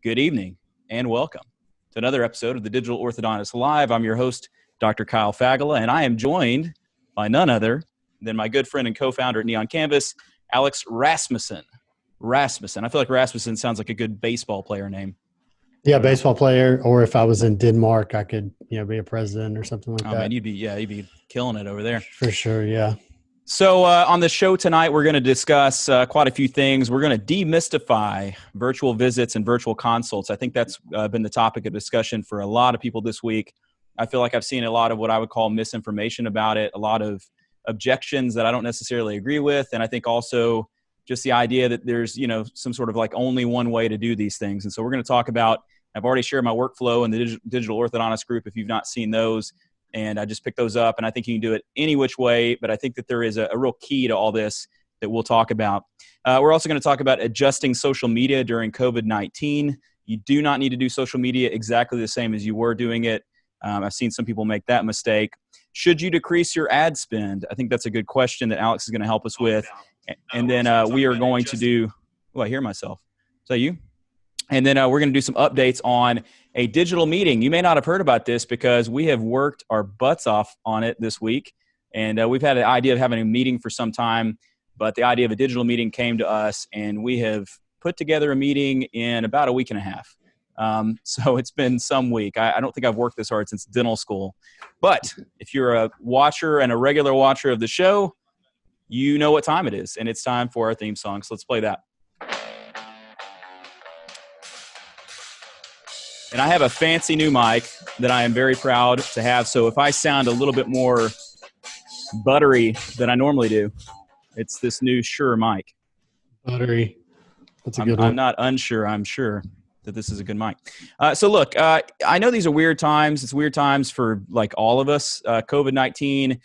Good evening and welcome to another episode of the Digital Orthodontist Live. I'm your host, Dr. Kyle Fagala, and I am joined by none other than my good friend and co-founder at Neon Canvas, Alex Rasmussen. Rasmussen. I feel like Rasmussen sounds like a good baseball player name. Yeah, baseball player, or if I was in Denmark, I could, be a president or something like that. Oh man, you'd be killing it over there. For sure, yeah. So on the show tonight, we're going to discuss quite a few things. We're going to demystify virtual visits and virtual consults. I think that's been the topic of discussion for a lot of people this week. I feel like I've seen a lot of what I would call misinformation about it, a lot of objections that I don't necessarily agree with, and I think also just the idea that there's, some sort of like only one way to do these things. And so we're going to talk about, I've already shared my workflow in the Digital Orthodontist group if you've not seen those. And I just picked those up, and I think you can do it any which way, but I think that there is a real key to all this that we'll talk about. We're also going to talk about adjusting social media during COVID-19. You do not need to do social media exactly the same as you were doing it. I've seen some people make that mistake. Should you decrease your ad spend? I think that's a good question that Alex is going to help us with. And then we are going to do, I hear myself. Is that you? And then we're going to do some updates on a digital meeting. You may not have heard about this because we have worked our butts off on it this week. And we've had an idea of having a meeting for some time, but the idea of a digital meeting came to us, and we have put together a meeting in about a week and a half. So it's been some week. I don't think I've worked this hard since dental school. But if you're a watcher and a regular watcher of the show, you know what time it is, and it's time for our theme song. So let's play that. And I have a fancy new mic that I am very proud to have. So if I sound a little bit more buttery than I normally do, it's this new Shure mic. Buttery. That's a good one. I'm not unsure. I'm sure that this is a good mic. So look, I know these are weird times. It's weird times for like all of us. COVID-19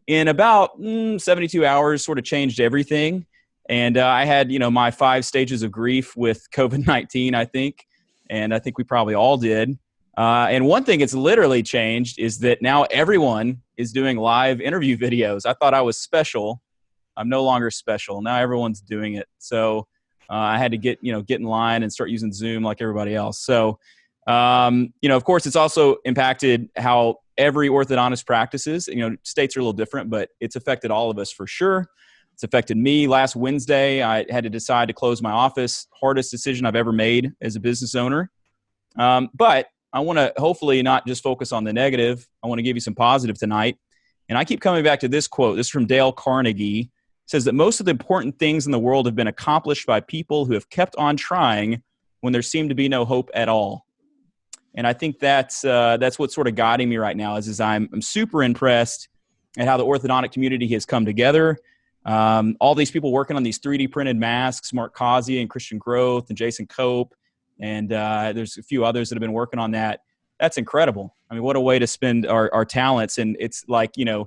in about 72 hours sort of changed everything. And I had, my 5 stages of grief with COVID-19, I think. And I think we probably all did. And one thing it's literally changed is that now everyone is doing live interview videos. I thought I was special. I'm no longer special. Now everyone's doing it. So I had to get in line and start using Zoom like everybody else. So, of course, it's also impacted how every orthodontist practices. States are a little different, but it's affected all of us for sure. It's affected me. Last Wednesday, I had to decide to close my office. Hardest decision I've ever made as a business owner. But I want to hopefully not just focus on the negative. I want to give you some positive tonight. And I keep coming back to this quote. This is from Dale Carnegie. It says that most of the important things in the world have been accomplished by people who have kept on trying when there seemed to be no hope at all. And I think that's what's sort of guiding me right now is I'm super impressed at how the orthodontic community has come together. All these people working on these 3D printed masks, Mark Causey and Christian Groth and Jason Cope. And there's a few others that have been working on that. That's incredible. I mean, what a way to spend our talents. And it's like, you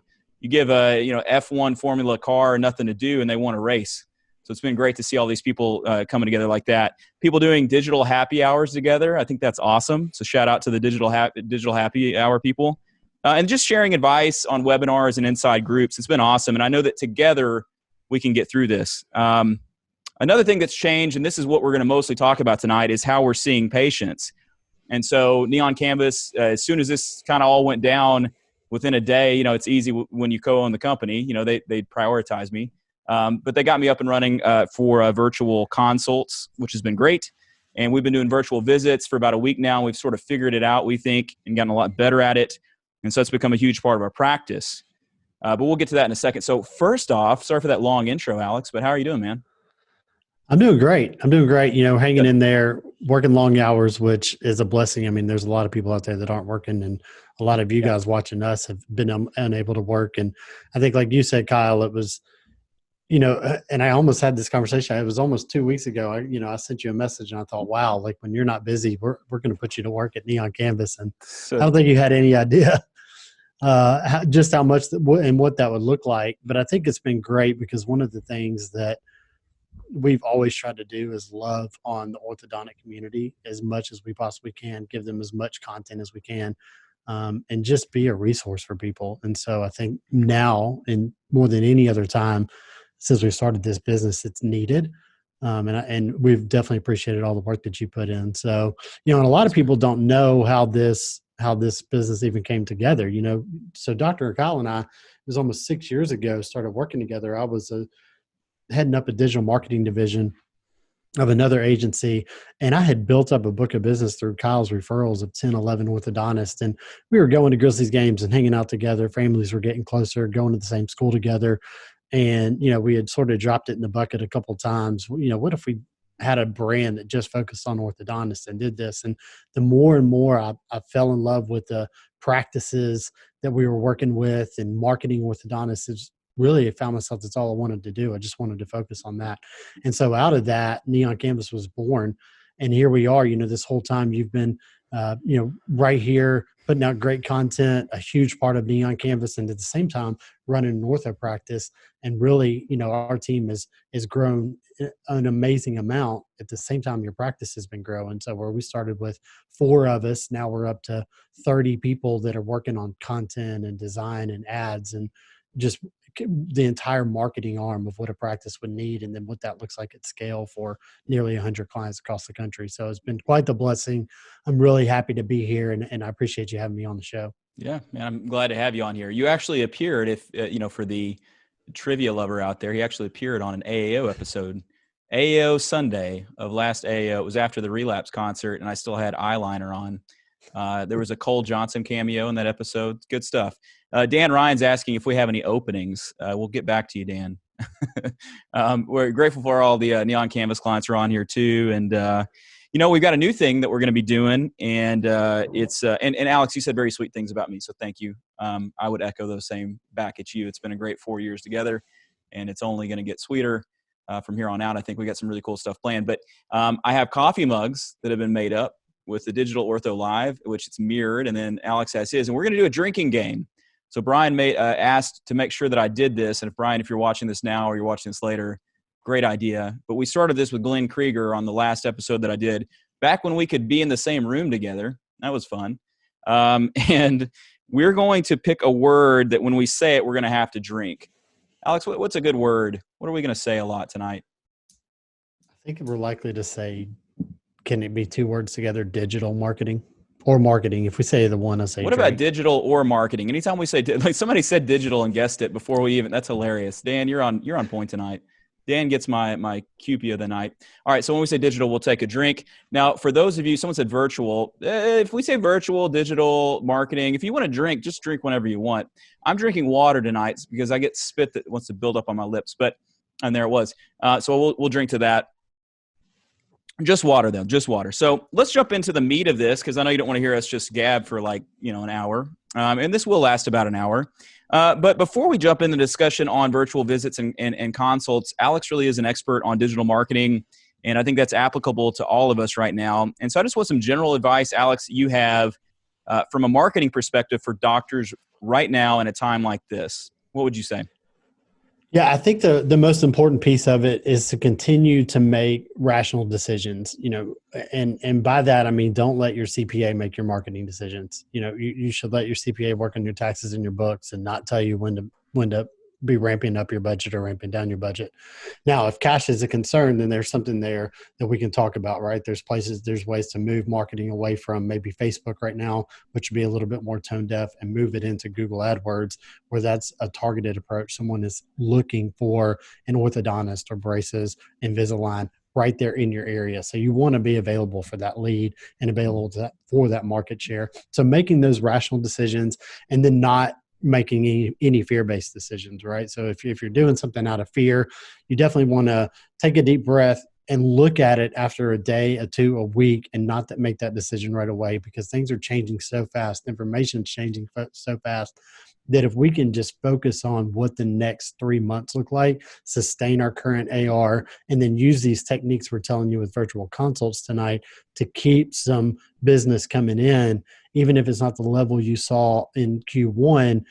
give a, F1 Formula car nothing to do and they want to race. So it's been great to see all these people coming together like that. People doing digital happy hours together. I think that's awesome. So shout out to the digital happy hour people. And just sharing advice on webinars and inside groups. It's been awesome. And I know that together we can get through this. Another thing that's changed, and this is what we're going to mostly talk about tonight, is how we're seeing patients. And so Neon Canvas, as soon as this kind of all went down within a day, it's easy when you co-own the company, they prioritize me. But they got me up and running for virtual consults, which has been great. And we've been doing virtual visits for about a week now. We've sort of figured it out, we think, and gotten a lot better at it. And so it's become a huge part of our practice. But we'll get to that in a second. So first off, sorry for that long intro, Alex, but how are you doing, man? I'm doing great. Hanging in there, working long hours, which is a blessing. I mean, there's a lot of people out there that aren't working, and a lot of you guys watching us have been unable to work. And I think, like you said, Kyle, it was, and I almost had this conversation. It was almost 2 weeks ago. I sent you a message and I thought, wow, like when you're not busy, we're going to put you to work at Neon Canvas. And I don't think you had any idea just how much and what that would look like. But I think it's been great because one of the things that we've always tried to do is love on the orthodontic community as much as we possibly can, give them as much content as we can, and just be a resource for people. And so I think now, and more than any other time since we started this business, it's needed. And we've definitely appreciated all the work that you put in. So, and a lot of people don't know how this business even came together. So Dr. Kyle and I, it was almost 6 years ago, started working together. I was heading up a digital marketing division of another agency. And I had built up a book of business through Kyle's referrals of 10, 11 orthodontists. And we were going to Grizzlies games and hanging out together. Families were getting closer, going to the same school together. And, we had sort of dropped it in the bucket a couple of times. What if we had a brand that just focused on orthodontists and did this? And the more and more I fell in love with the practices that we were working with and marketing orthodontists, is really I found myself, that's all I wanted to do. I just wanted to focus on that. And so out of that, Neon Canvas was born. And here we are, this whole time you've been, right here, putting out great content, a huge part of Neon Canvas, and at the same time running an ortho practice. And really, our team has grown an amazing amount. At the same time, your practice has been growing. So where we started with 4 of us, now we're up to 30 people that are working on content and design and ads and just the entire marketing arm of what a practice would need, and then what that looks like at scale for nearly 100 clients across the country. So it's been quite the blessing. I'm really happy to be here, and I appreciate you having me on the show. Yeah, man, I'm glad to have you on here. You actually appeared, if for the trivia lover out there, he actually appeared on an AAO episode, AAO Sunday of last AAO. It was after the Relapse concert, and I still had eyeliner on. There was a Cole Johnson cameo in that episode. Good stuff. Dan Ryan's asking if we have any openings. We'll get back to you, Dan. We're grateful for all the Neon Canvas clients are on here too. And, we've got a new thing that we're going to be doing. And it's and Alex, you said very sweet things about me. So thank you. I would echo those same back at you. It's been a great 4 years together, and it's only going to get sweeter from here on out. I think we got some really cool stuff planned. But I have coffee mugs that have been made up with the Digital Ortho Live, which it's mirrored, and then Alex has his. And we're going to do a drinking game. So Brian asked to make sure that I did this. And if Brian, if you're watching this now or you're watching this later, great idea. But we started this with Glenn Krieger on the last episode that I did, back when we could be in the same room together. That was fun. And we're going to pick a word that when we say it, we're going to have to drink. Alex, what's a good word? What are we going to say a lot tonight? I think we're likely to say, can it be 2 words together, digital marketing? Or marketing. If we say the one, I say what drink. About digital or marketing? Anytime we say, like somebody said digital and guessed it before we even, that's hilarious. Dan, you're on point tonight. Dan gets my QP of the night. All right, so when we say digital, we'll take a drink. Now, for those of you, someone said virtual. If we say virtual, digital, marketing, if you want to drink, just drink whenever you want. I'm drinking water tonight because I get spit that wants to build up on my lips, and there it was. So we'll drink to that. Just water, though. Just water. So let's jump into the meat of this, because I know you don't want to hear us just gab for an hour. And this will last about an hour. But before we jump into discussion on virtual visits and consults, Alex really is an expert on digital marketing, and I think that's applicable to all of us right now. And so I just want some general advice, Alex, you have from a marketing perspective for doctors right now in a time like this. What would you say? Yeah, I think the most important piece of it is to continue to make rational decisions, and by that, I mean, don't let your CPA make your marketing decisions. You should let your CPA work on your taxes and your books and not tell you when to be ramping up your budget or ramping down your budget. Now, if cash is a concern, then there's something there that we can talk about, right? There's ways to move marketing away from maybe Facebook right now, which would be a little bit more tone deaf, and move it into Google AdWords, where that's a targeted approach. Someone is looking for an orthodontist or braces, Invisalign right there in your area. So you want to be available for that lead and available for that market share. So making those rational decisions, and then not making any fear-based decisions, right? So if you're doing something out of fear, you definitely want to take a deep breath and look at it after a day, a 2, a week, and not make that decision right away, because things are changing so fast. Information's changing so fast that if we can just focus on what the next 3 months look like, sustain our current AR, and then use these techniques we're telling you with virtual consults tonight to keep some business coming in, even if it's not the level you saw in Q1,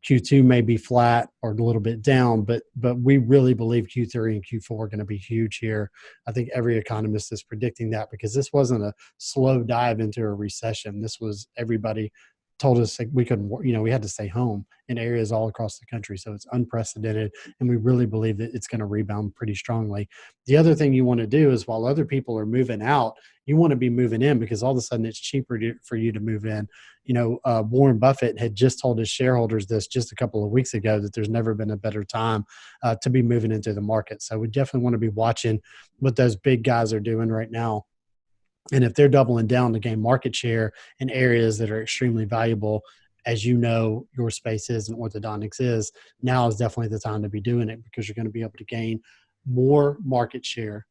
Q2 may be flat or a little bit down, but we really believe Q3 and Q4 are going to be huge here. I think every economist is predicting that, because this wasn't a slow dive into a recession. This was everybody told us that we couldn't, we had to stay home in areas all across the country. So it's unprecedented. And we really believe that it's going to rebound pretty strongly. The other thing you want to do is while other people are moving out, you want to be moving in, because all of a sudden it's cheaper for you to move in. Warren Buffett had just told his shareholders this just a couple of weeks ago, that there's never been a better time to be moving into the market. So we definitely want to be watching what those big guys are doing right now. And if they're doubling down to gain market share in areas that are extremely valuable, as you know, your space is and orthodontics is, now is definitely the time to be doing it, because you're going to be able to gain more market share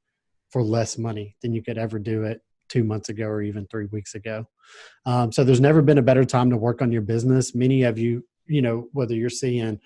for less money than you could ever do it 2 months ago or even 3 weeks ago. So there's never been a better time to work on your business. Many of you, whether you're seeing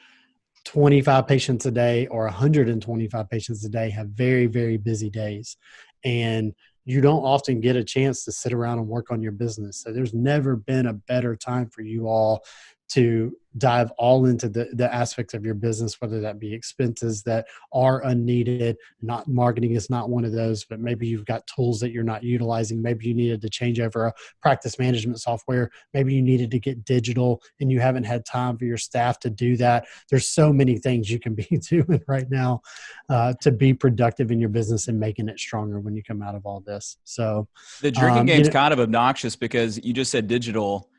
25 patients a day or 125 patients a day, have very, very busy days. And you don't often get a chance to sit around and work on your business. So there's never been a better time for you all to dive all into the aspects of your business, whether that be expenses that are unneeded. Not marketing is not one of those, but maybe you've got tools that you're not utilizing. Maybe you needed to change over a practice management software. Maybe you needed to get digital and you haven't had time for your staff to do that. There's so many things you can be doing right now to be productive in your business and making it stronger when you come out of all this. So The drinking game's kind of obnoxious because you just said digital.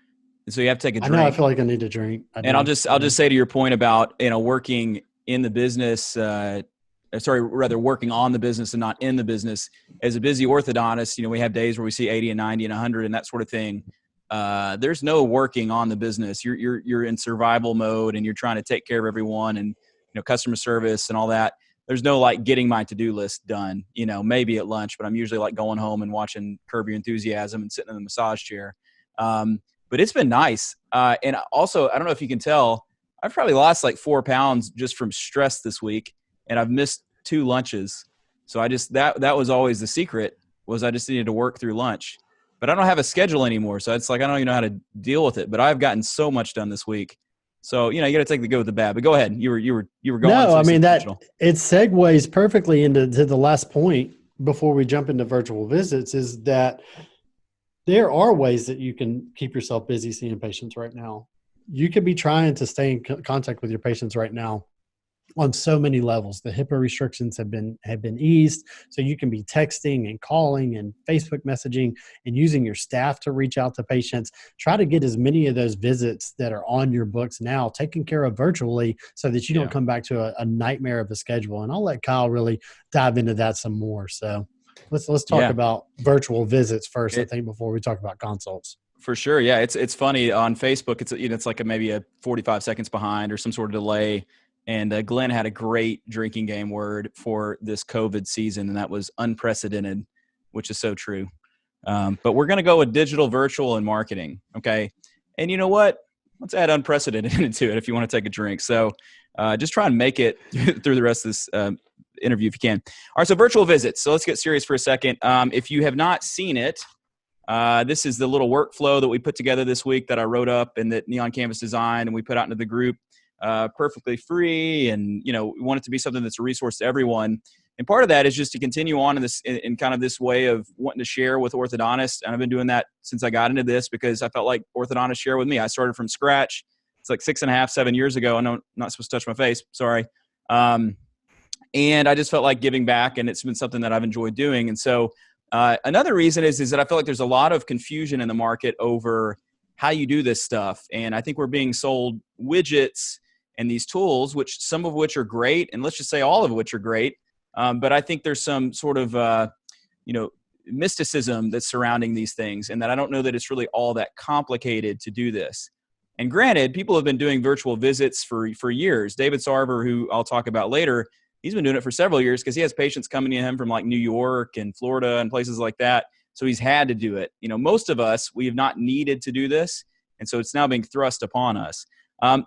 So you have to take a drink. I know. I feel like I need to drink. I'll just say to your point about, working in the business, working on the business and not in the business. As a busy orthodontist, we have days where we see 80 and 90 and 100 and that sort of thing. There's no working on the business. You're in survival mode and you're trying to take care of everyone and, customer service and all that. There's no like getting my to-do list done, maybe at lunch, but I'm usually like going home and watching Curb Your Enthusiasm and sitting in the massage chair. But it's been nice. And also, I don't know if you can tell, I've probably lost like 4 pounds just from stress this week. And I've missed 2 lunches. So that was always the secret, was I just needed to work through lunch. But I don't have a schedule anymore. So it's like, I don't even know how to deal with it. But I've gotten so much done this week. So, you got to take the good with the bad. But go ahead. You were going. No, I mean, it segues perfectly into the last point before we jump into virtual visits, is that there are ways that you can keep yourself busy seeing patients right now. You could be trying to stay in contact with your patients right now on so many levels. The HIPAA restrictions have been eased, so you can be texting and calling and Facebook messaging and using your staff to reach out to patients. Try to get as many of those visits that are on your books now taken care of virtually, so that you don't come back to a nightmare of a schedule. And I'll let Kyle really dive into that some more. So let's talk about virtual visits first, I think, before we talk about consults. For sure. Yeah. It's funny on Facebook. It's like maybe a 45 seconds behind or some sort of delay. And Glenn had a great drinking game word for this COVID season, and that was unprecedented, which is so true. But we're going to go with digital, virtual, and marketing. Okay. And you know what? Let's add unprecedented into it if you want to take a drink. So just try and make it through the rest of this interview if you can. All right. So virtual visits. So let's get serious for a second. If you have not seen it, this is the little workflow that we put together this week that I wrote up and that Neon Canvas designed and we put out into the group. Perfectly free, and we want it to be something that's a resource to everyone. And part of that is just to continue on in this in kind of this way of wanting to share with orthodontists. And I've been doing that since I got into this because I felt like orthodontists share with me. I started from scratch. It's like 6.5, 7 years ago. I know I'm not supposed to touch my face. Sorry. And I just felt like giving back, and it's been something that I've enjoyed doing. And so another reason is that I feel like there's a lot of confusion in the market over how you do this stuff. And I think we're being sold widgets and these tools, which some of which are great, and let's just say all of which are great. But I think there's some sort of, mysticism that's surrounding these things, and that I don't know that it's really all that complicated to do this. And granted, people have been doing virtual visits for years. David Sarver, who I'll talk about later, he's been doing it for several years because he has patients coming to him from like New York and Florida and places like that. So he's had to do it. Most of us, we have not needed to do this. And so it's now being thrust upon us.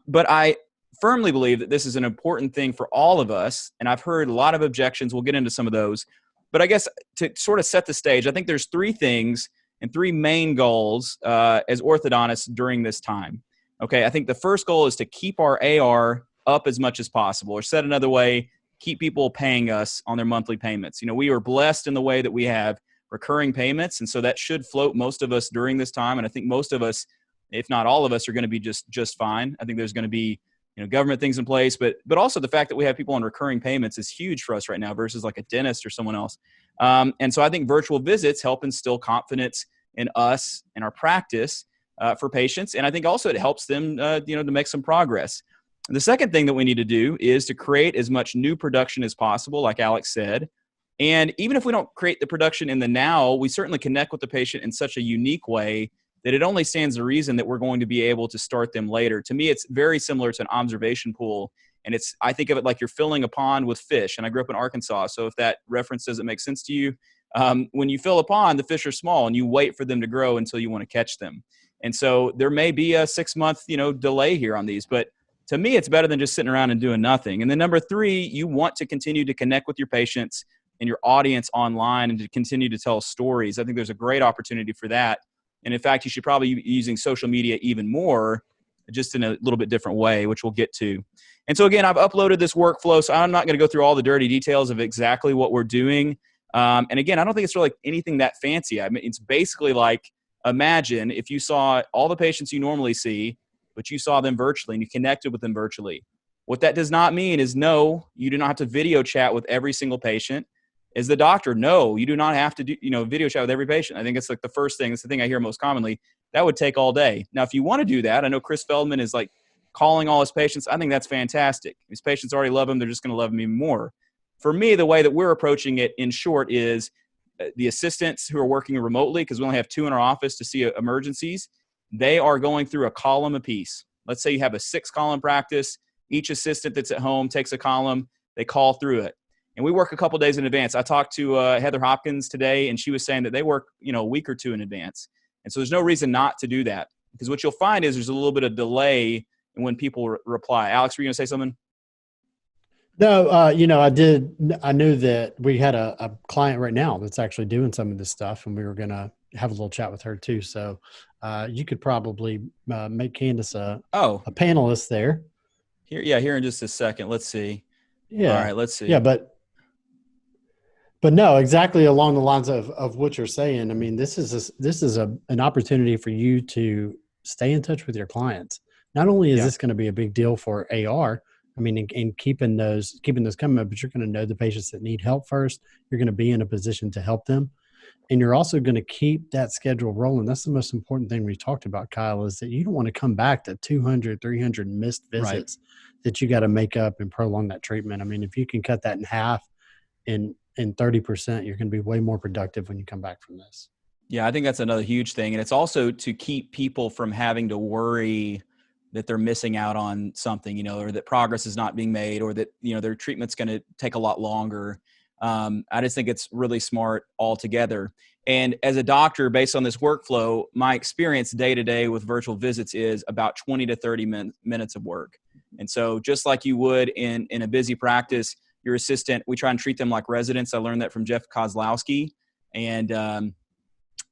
But I firmly believe that this is an important thing for all of us. And I've heard a lot of objections. We'll get into some of those. But I guess to sort of set the stage, I think there's 3 things and 3 main goals as orthodontists during this time. Okay, I think the first goal is to keep our AR up as much as possible, or said another way, keep people paying us on their monthly payments. We are blessed in the way that we have recurring payments. And so that should float most of us during this time. And I think most of us if not all of us, are going to be just fine. I think there's going to be, government things in place, but also the fact that we have people on recurring payments is huge for us right now versus like a dentist or someone else. And so I think virtual visits help instill confidence in us and our practice for patients. And I think also it helps them, to make some progress. The second thing that we need to do is to create as much new production as possible, like Alex said. And even if we don't create the production in the now, we certainly connect with the patient in such a unique way that it only stands to reason that we're going to be able to start them later. To me, it's very similar to an observation pool. And I think of it like you're filling a pond with fish. And I grew up in Arkansas. So if that reference doesn't make sense to you, when you fill a pond, the fish are small and you wait for them to grow until you want to catch them. And so there may be a 6-month, delay here on these, but to me, it's better than just sitting around and doing nothing. And then number 3, you want to continue to connect with your patients and your audience online and to continue to tell stories. I think there's a great opportunity for that. And in fact, you should probably be using social media even more, just in a little bit different way, which we'll get to. And so again, I've uploaded this workflow, so I'm not going to go through all the dirty details of exactly what we're doing. And again, I don't think it's really anything that fancy. I mean, it's basically like, imagine if you saw all the patients you normally see, but you saw them virtually and you connected with them virtually. What that does not mean is, no, you do not have to video chat with every single patient. As the doctor, no, you do not have to do, video chat with every patient. I think it's like the first thing. It's the thing I hear most commonly. That would take all day. Now, if you want to do that, I know Chris Feldman is like calling all his patients. I think that's fantastic. His patients already love him. They're just going to love him even more. For me, the way that we're approaching it, in short, is the assistants who are working remotely, because we only have 2 in our office to see emergencies. They are going through a column apiece. Let's say you have a 6-column practice. Each assistant that's at home takes a column. They call through it. And we work a couple days in advance. I talked to Heather Hopkins today, and she was saying that they work, a week or 2 in advance. And so there's no reason not to do that, because what you'll find is there's a little bit of delay in when people reply. Alex, were you going to say something? No, I knew that we had a client right now that's actually doing some of this stuff, and we were going to have a little chat with her too. So you could probably make Candace a panelist there. Here in just a second. Let's see. Yeah. All right, let's see. Yeah, but no, exactly along the lines of what you're saying. I mean, this is an opportunity for you to stay in touch with your clients. Not only is this going to be a big deal for AR, I mean, and keeping those coming up, but you're going to know the patients that need help first. You're going to be in a position to help them. And you're also going to keep that schedule rolling. That's the most important thing we talked about, Kyle, is that you don't want to come back to 200, 300 missed visits that you got to make up and prolong that treatment. I mean, if you can cut that in half in 30%, you're going to be way more productive when you come back from this. Yeah, I think that's another huge thing. And it's also to keep people from having to worry that they're missing out on something, or that progress is not being made, or that, their treatment's going to take a lot longer. I just think it's really smart altogether. And as a doctor, based on this workflow, my experience day to day with virtual visits is about 20 to 30 minutes of work. And so just like you would in a busy practice, your assistant, we try and treat them like residents. I learned that from Jeff Kozlowski. And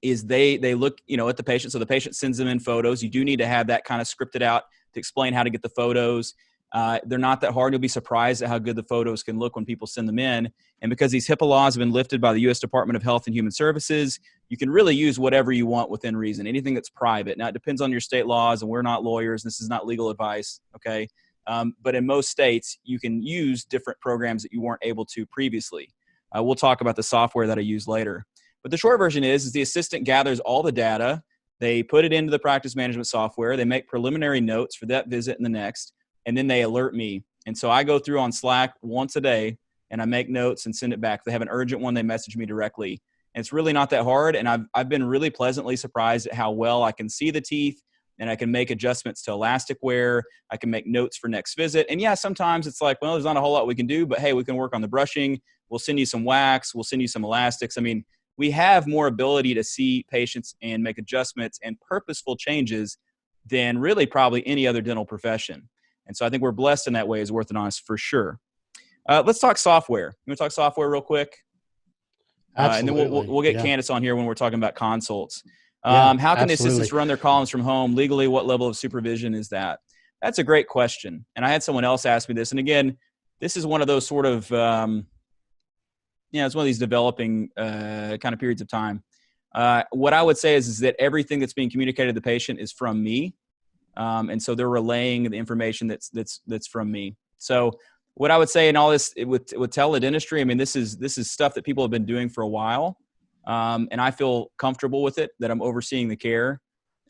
is they look, at the patient. So the patient sends them in photos. You do need to have that kind of scripted out to explain how to get the photos. They're not that hard. You'll be surprised at how good the photos can look when people send them in. And because these HIPAA laws have been lifted by the U.S. Department of Health and Human Services, you can really use whatever you want within reason, anything that's private. Now, it depends on your state laws, and we're not lawyers. This is not legal advice, okay? But in most states, you can use different programs that you weren't able to previously. We'll talk about the software that I use later. But the short version is the assistant gathers all the data. They put it into the practice management software. They make preliminary notes for that visit and the next, and then they alert me. And so I go through on Slack once a day, and I make notes and send it back. If they have an urgent one, they message me directly. And it's really not that hard, and I've been really pleasantly surprised at how well I can see the teeth, and I can make adjustments to elastic wear. I can make notes for next visit. And yeah, sometimes it's like, well, there's not a whole lot we can do, but hey, we can work on the brushing. We'll send you some wax. We'll send you some elastics. I mean, we have more ability to see patients and make adjustments and purposeful changes than really probably any other dental profession. And so I think we're blessed in that way as orthodontists for sure. Let's talk software. You want to talk software real quick? Absolutely. And then we'll get Candace on here when we're talking about consults. Yeah, how can the absolutely. assistants run their columns from home legally? What level of supervision is that? That's a great question. And I had someone else ask me this. And again, this is one of those sort of, it's one of these developing kind of periods of time. What I would say is that everything that's being communicated to the patient is from me. And so they're relaying the information that's from me. So what I would say in all this with teledentistry, I mean, this is stuff that people have been doing for a while. And I feel comfortable with it, that I'm overseeing the care,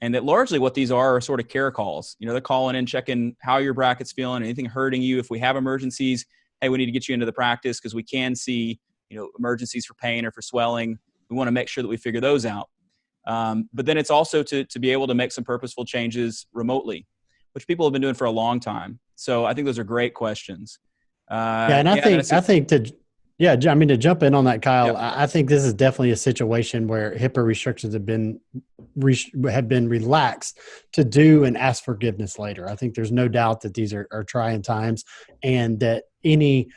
and that largely what these are sort of care calls. You know, they're calling in, checking how your bracket's feeling, anything hurting you. If we have emergencies, hey, we need to get you into the practice because we can see, you know, emergencies for pain or for swelling. We want to make sure that we figure those out. But then it's also to be able to make some purposeful changes remotely, which people have been doing for a long time. So I think those are great questions. I think to jump in on that, Kyle, Yeah. I think this is definitely a situation where HIPAA restrictions have been relaxed to do and ask forgiveness later. I think there's no doubt that these are trying times, and that any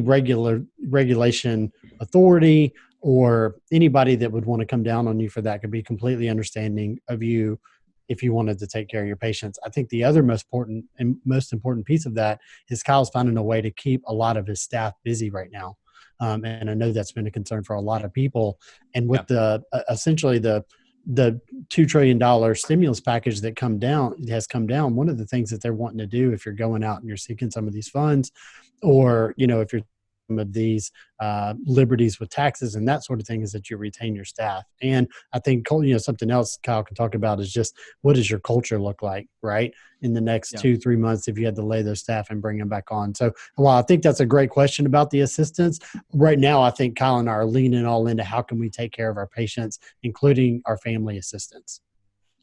regulation authority or anybody that would want to come down on you for that could be completely understanding of you if you wanted to take care of your patients. I think the other most important piece of that is Kyle's finding a way to keep a lot of his staff busy right now. And I know that's been a concern for a lot of people. And with essentially the $2 trillion stimulus package that has come down, one of the things that they're wanting to do, if you're going out and you're seeking some of these funds, or, you know, if you're some of these liberties with taxes and that sort of thing, is that you retain your staff. And I think, you know, something else Kyle can talk about is just, what does your culture look like, right, in the next 2-3 months if you had to lay those staff and bring them back on? So while I think that's a great question about the assistants, right now I think Kyle and I are leaning all into how can we take care of our patients, including our family assistants.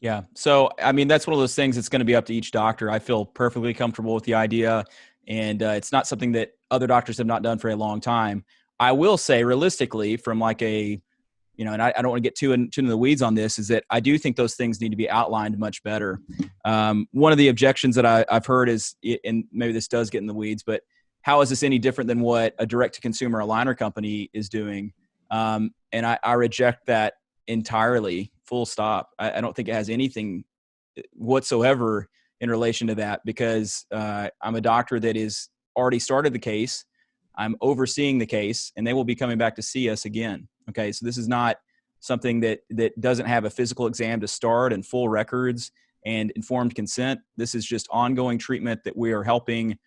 Yeah. So, I mean, that's one of those things that's going to be up to each doctor. I feel perfectly comfortable with the idea, and it's not something that other doctors have not done for a long time. I will say realistically, from like a, you know, and I don't want to get too into the weeds on this, is that I do think those things need to be outlined much better. One of the objections that I've heard is, and maybe this does get in the weeds, but how is this any different than what a direct-to-consumer aligner company is doing? And I reject that entirely, full stop. I don't think it has anything whatsoever in relation to that, because I'm a doctor that is already started the case. I'm overseeing the case, and they will be coming back to see us again. Okay, so this is not something that doesn't have a physical exam to start and full records and informed consent. This is just ongoing treatment that we are helping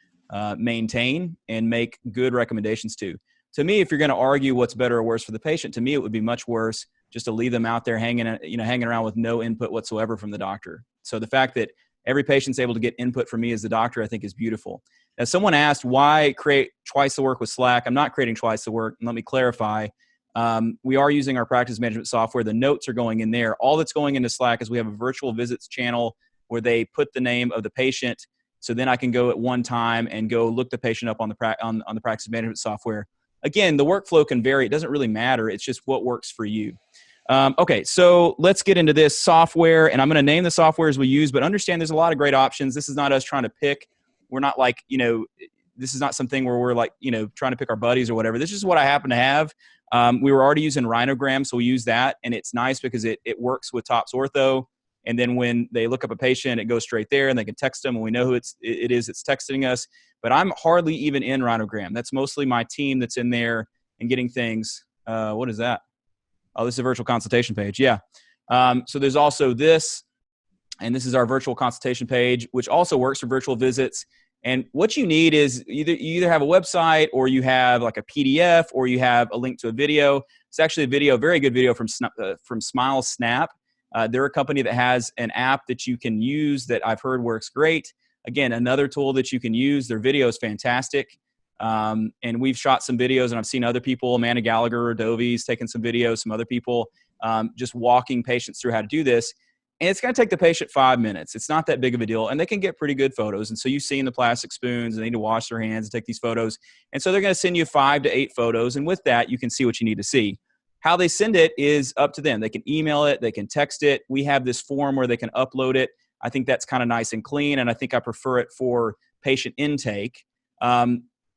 maintain and make good recommendations to. To me, if you're going to argue what's better or worse for the patient, to me it would be much worse just to leave them out there hanging around with no input whatsoever from the doctor. So the fact that every patient's able to get input from me as the doctor, I think, is beautiful. Now, someone asked, why create twice the work with Slack? I'm not creating twice the work. And let me clarify. We are using our practice management software. The notes are going in there. All that's going into Slack is we have a virtual visits channel where they put the name of the patient. So then I can go at one time and go look the patient up on the practice management software. Again, the workflow can vary. It doesn't really matter. It's just what works for you. Okay, so let's get into this software, and I'm going to name the softwares we use, but understand there's a lot of great options. This is not us trying to pick. We're not like, this is not something where we're like, trying to pick our buddies or whatever. This is what I happen to have. We were already using Rhinogram, so we use that, and it's nice because it works with Tops Ortho. And then when they look up a patient, it goes straight there, and they can text them, and we know who it is that's texting us. But I'm hardly even in Rhinogram. That's mostly my team that's in there and getting things. What is that? Oh, this is a virtual consultation page. Yeah. So there's also this, and this is our virtual consultation page, which also works for virtual visits. And what you need is you either have a website, or you have like a PDF, or you have a link to a video. It's actually a video, very good video from Smile Snap. They're a company that has an app that you can use that I've heard works great. Again, another tool that you can use. Their video is fantastic. And we've shot some videos, and I've seen other people, Amanda Gallagher, Dovi's taken some videos, some other people, just walking patients through how to do this. And it's going to take the patient 5 minutes. It's not that big of a deal, and they can get pretty good photos. And so you've seen the plastic spoons, and they need to wash their hands and take these photos. And so they're going to send you 5 to 8 photos, and with that, you can see what you need to see. How they send it is up to them. They can email it. They can text it. We have this form where they can upload it. I think that's kind of nice and clean, and I think I prefer it for patient intake.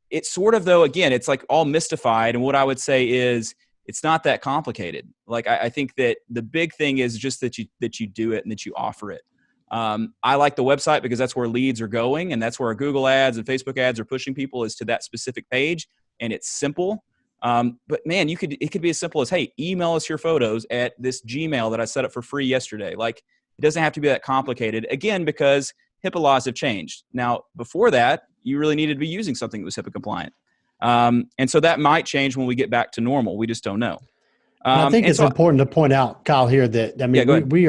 It's sort of, though, again, it's like all mystified, and what I would say is it's not that complicated. Like, I think that the big thing is just that you do it and that you offer it. I like the website because that's where leads are going, and that's where our Google ads and Facebook ads are pushing people, is to that specific page, and it's simple. But man, it could be as simple as, hey, email us your photos at this Gmail that I set up for free yesterday. Like, It doesn't have to be that complicated. Again, because HIPAA laws have changed. Now, before that, you really needed to be using something that was HIPAA compliant. And so that might change when we get back to normal. We just don't know. And I think And it's so, important to point out, Kyle, here that I yeah, mean go ahead. we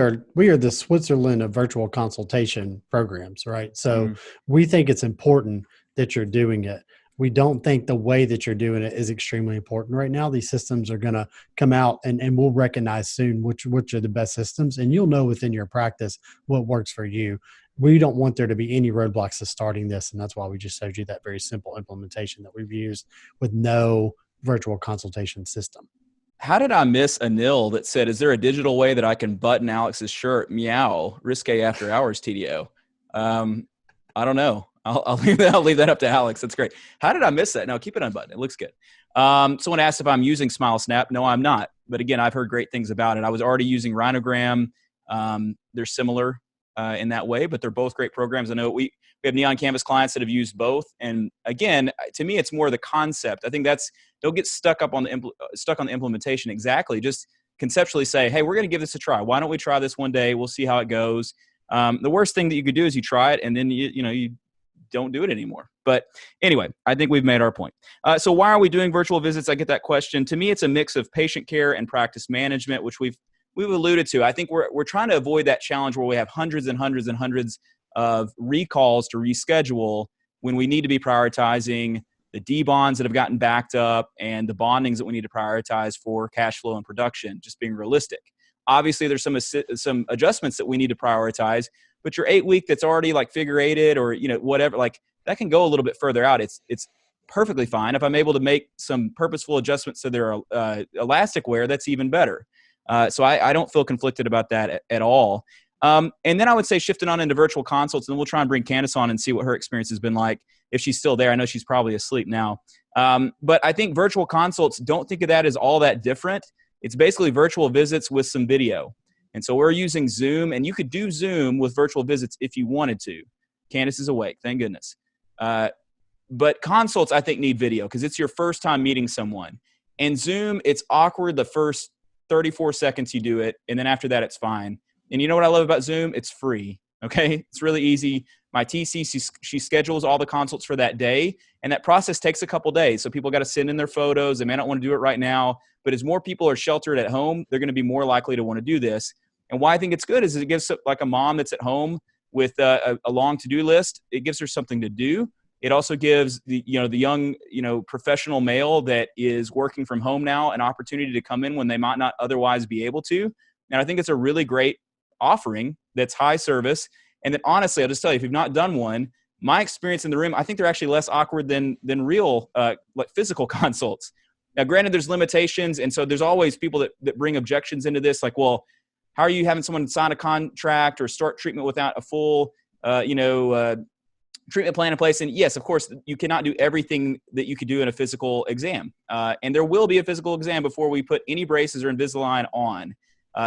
are the Switzerland of virtual consultation programs, right? So Mhm. we think it's important that you're doing it. We don't think the way that you're doing it is extremely important right now. These systems are going to come out, and we'll recognize soon which are the best systems, and you'll know within your practice what works for you. We don't want there to be any roadblocks to starting this, and that's why we just showed you that very simple implementation that we've used with no virtual consultation system. How did I miss a nil that said, is there a digital way that I can button Alex's shirt? Meow, risque after hours TDO. I don't know. I'll leave that up to Alex. That's great. How did I miss that? No, keep it unbuttoned. It looks good. Someone asked if I'm using Smile Snap. No, I'm not. But again, I've heard great things about it. I was already using Rhinogram. They're similar in that way, but they're both great programs. I know we have Neon Canvas clients that have used both. And again, to me, it's more the concept. I think don't get stuck on the implementation. Exactly. Just conceptually say, hey, we're going to give this a try. Why don't we try this one day? We'll see how it goes. The worst thing that you could do is you try it and then you don't do it anymore. But anyway, I think we've made our point. So why are we doing virtual visits? I get that question. To me, it's a mix of patient care and practice management, which we've alluded to. I think we're trying to avoid that challenge where we have hundreds and hundreds and hundreds of recalls to reschedule when we need to be prioritizing the D-bonds that have gotten backed up and the bondings that we need to prioritize for cash flow and production, just being realistic. Obviously, there's some adjustments that we need to prioritize, but your 8-week that's already like figure eighted or whatever, like that can go a little bit further out. It's perfectly fine. If I'm able to make some purposeful adjustments to their elastic wear, that's even better. So I don't feel conflicted about that at all. And then I would say shifting on into virtual consults, and then we'll try and bring Candace on and see what her experience has been like. If she's still there, I know she's probably asleep now. But I think virtual consults, don't think of that as all that different. It's basically virtual visits with some video. And so we're using Zoom, and you could do Zoom with virtual visits if you wanted to. Candace is awake, thank goodness. But consults, I think, need video because it's your first time meeting someone. And Zoom, it's awkward the first 34 seconds you do it, and then after that, it's fine. And you know what I love about Zoom? It's free, okay? It's really easy. My TC, she schedules all the consults for that day, and that process takes a couple days. So people got to send in their photos. They may not want to do it right now, but as more people are sheltered at home, they're going to be more likely to want to do this. And why I think it's good is it gives like a mom that's at home with a long to-do list, it gives her something to do. It also gives the young, professional male that is working from home now an opportunity to come in when they might not otherwise be able to. And I think it's a really great offering that's high service. And then honestly, I'll just tell you, if you've not done one, my experience in the room, I think they're actually less awkward than real like physical consults. Now, granted, there's limitations. And so there's always people that bring objections into this, like, well, how are you having someone sign a contract or start treatment without a full, treatment plan in place? And yes, of course, you cannot do everything that you could do in a physical exam. And there will be a physical exam before we put any braces or Invisalign on.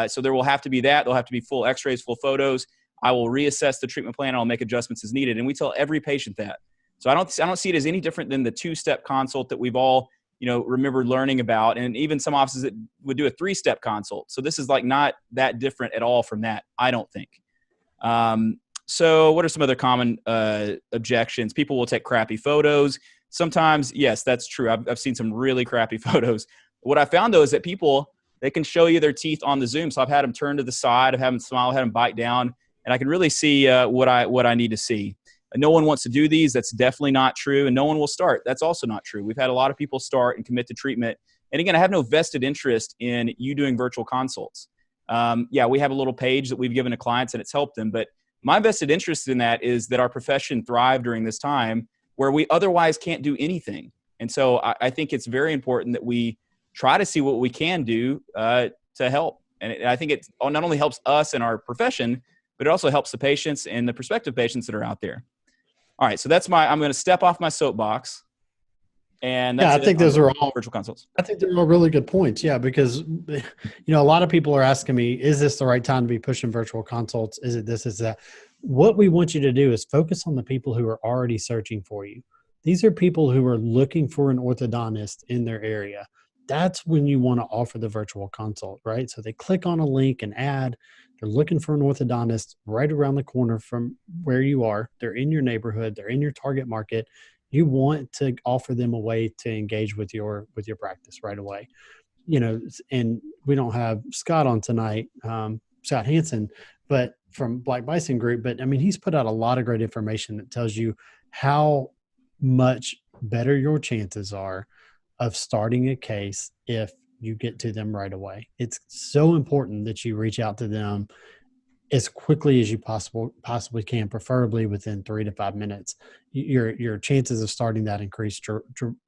So there will have to be that. There'll have to be full x-rays, full photos. I will reassess the treatment plan and I'll make adjustments as needed. And we tell every patient that. So I don't see it as any different than the 2-step consult that we've all, remembered learning about. And even some offices that would do a 3-step consult. So this is like not that different at all from that, I don't think. So what are some other common objections? People will take crappy photos. Sometimes, yes, that's true. I've seen some really crappy photos. What I found, though, is that they can show you their teeth on the Zoom. So I've had them turn to the side. I've had them smile. I've had them bite down. And I can really see what I need to see. No one wants to do these. That's definitely not true. And no one will start. That's also not true. We've had a lot of people start and commit to treatment. And again, I have no vested interest in you doing virtual consults. We have a little page that we've given to clients and it's helped them. But my vested interest in that is that our profession thrive during this time where we otherwise can't do anything. And so I think it's very important that we try to see what we can do to help. And I think it not only helps us in our profession, but it also helps the patients and the prospective patients that are out there. All right, so I'm going to step off my soapbox. And that's I think those are all virtual consults. I think they're all really good points. Yeah, because a lot of people are asking me, is this the right time to be pushing virtual consults? Is it this? Is that? What we want you to do is focus on the people who are already searching for you. These are people who are looking for an orthodontist in their area. That's when you want to offer the virtual consult, right? So they click on a link and add. They're looking for an orthodontist right around the corner from where you are. They're in your neighborhood. They're in your target market. You want to offer them a way to engage with your practice right away. And we don't have Scott on tonight, Scott Hansen, but from Black Bison Group. But I mean, he's put out a lot of great information that tells you how much better your chances are of starting a case if you get to them right away. It's so important that you reach out to them as quickly as you possibly can, preferably within 3 to 5 minutes. Your chances of starting that increase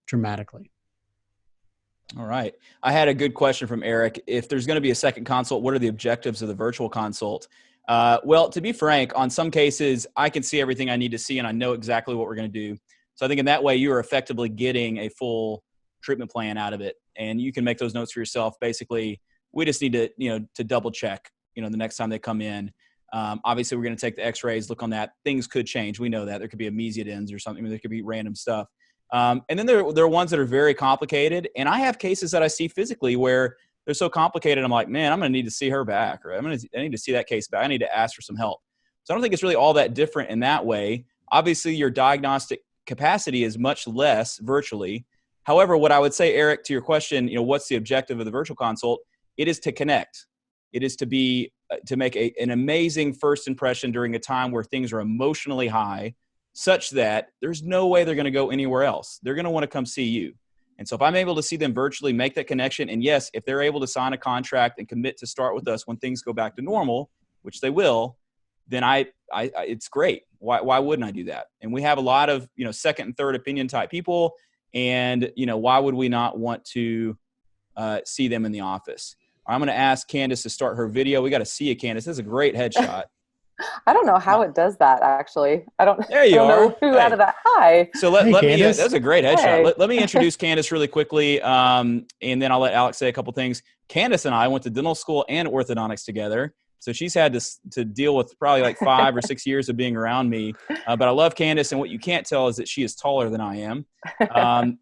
dramatically. All right. I had a good question from Eric. If there's going to be a second consult, what are the objectives of the virtual consult? Well, to be frank, on some cases, I can see everything I need to see and I know exactly what we're going to do. So I think in that way, you are effectively getting a full treatment plan out of it. And you can make those notes for yourself. Basically, we just need to, to double check, the next time they come in. Obviously, we're going to take the x-rays, look on that. Things could change. We know that. There could be a mesioidins or something. There could be random stuff. And then there are ones that are very complicated. And I have cases that I see physically where they're so complicated. I'm like, man, I'm going to need to see her back, or I need to see that case back. I need to ask for some help. So I don't think it's really all that different in that way. Obviously, your diagnostic capacity is much less virtually. However, what I would say, Eric, to your question, what's the objective of the virtual consult? It is to connect. It is to make an amazing first impression during a time where things are emotionally high, such that there's no way they're going to go anywhere else. They're going to want to come see you. And so if I'm able to see them virtually, make that connection, and yes, if they're able to sign a contract and commit to start with us when things go back to normal, which they will, then it's great. Why wouldn't I do that? And we have a lot of, second and third opinion type people. And, why would we not want to see them in the office? I'm going to ask Candace to start her video. We got to see you, Candace. This is a great headshot. I don't know how it does that, actually. There you I don't are. know who added that. Hi. So let me, that's a great headshot. Hey. Let me introduce Candace really quickly. And then I'll let Alex say a couple things. Candace and I went to dental school and orthodontics together. So she's had to deal with probably like 5 or 6 years of being around me. But I love Candace. And what you can't tell is that she is taller than I am.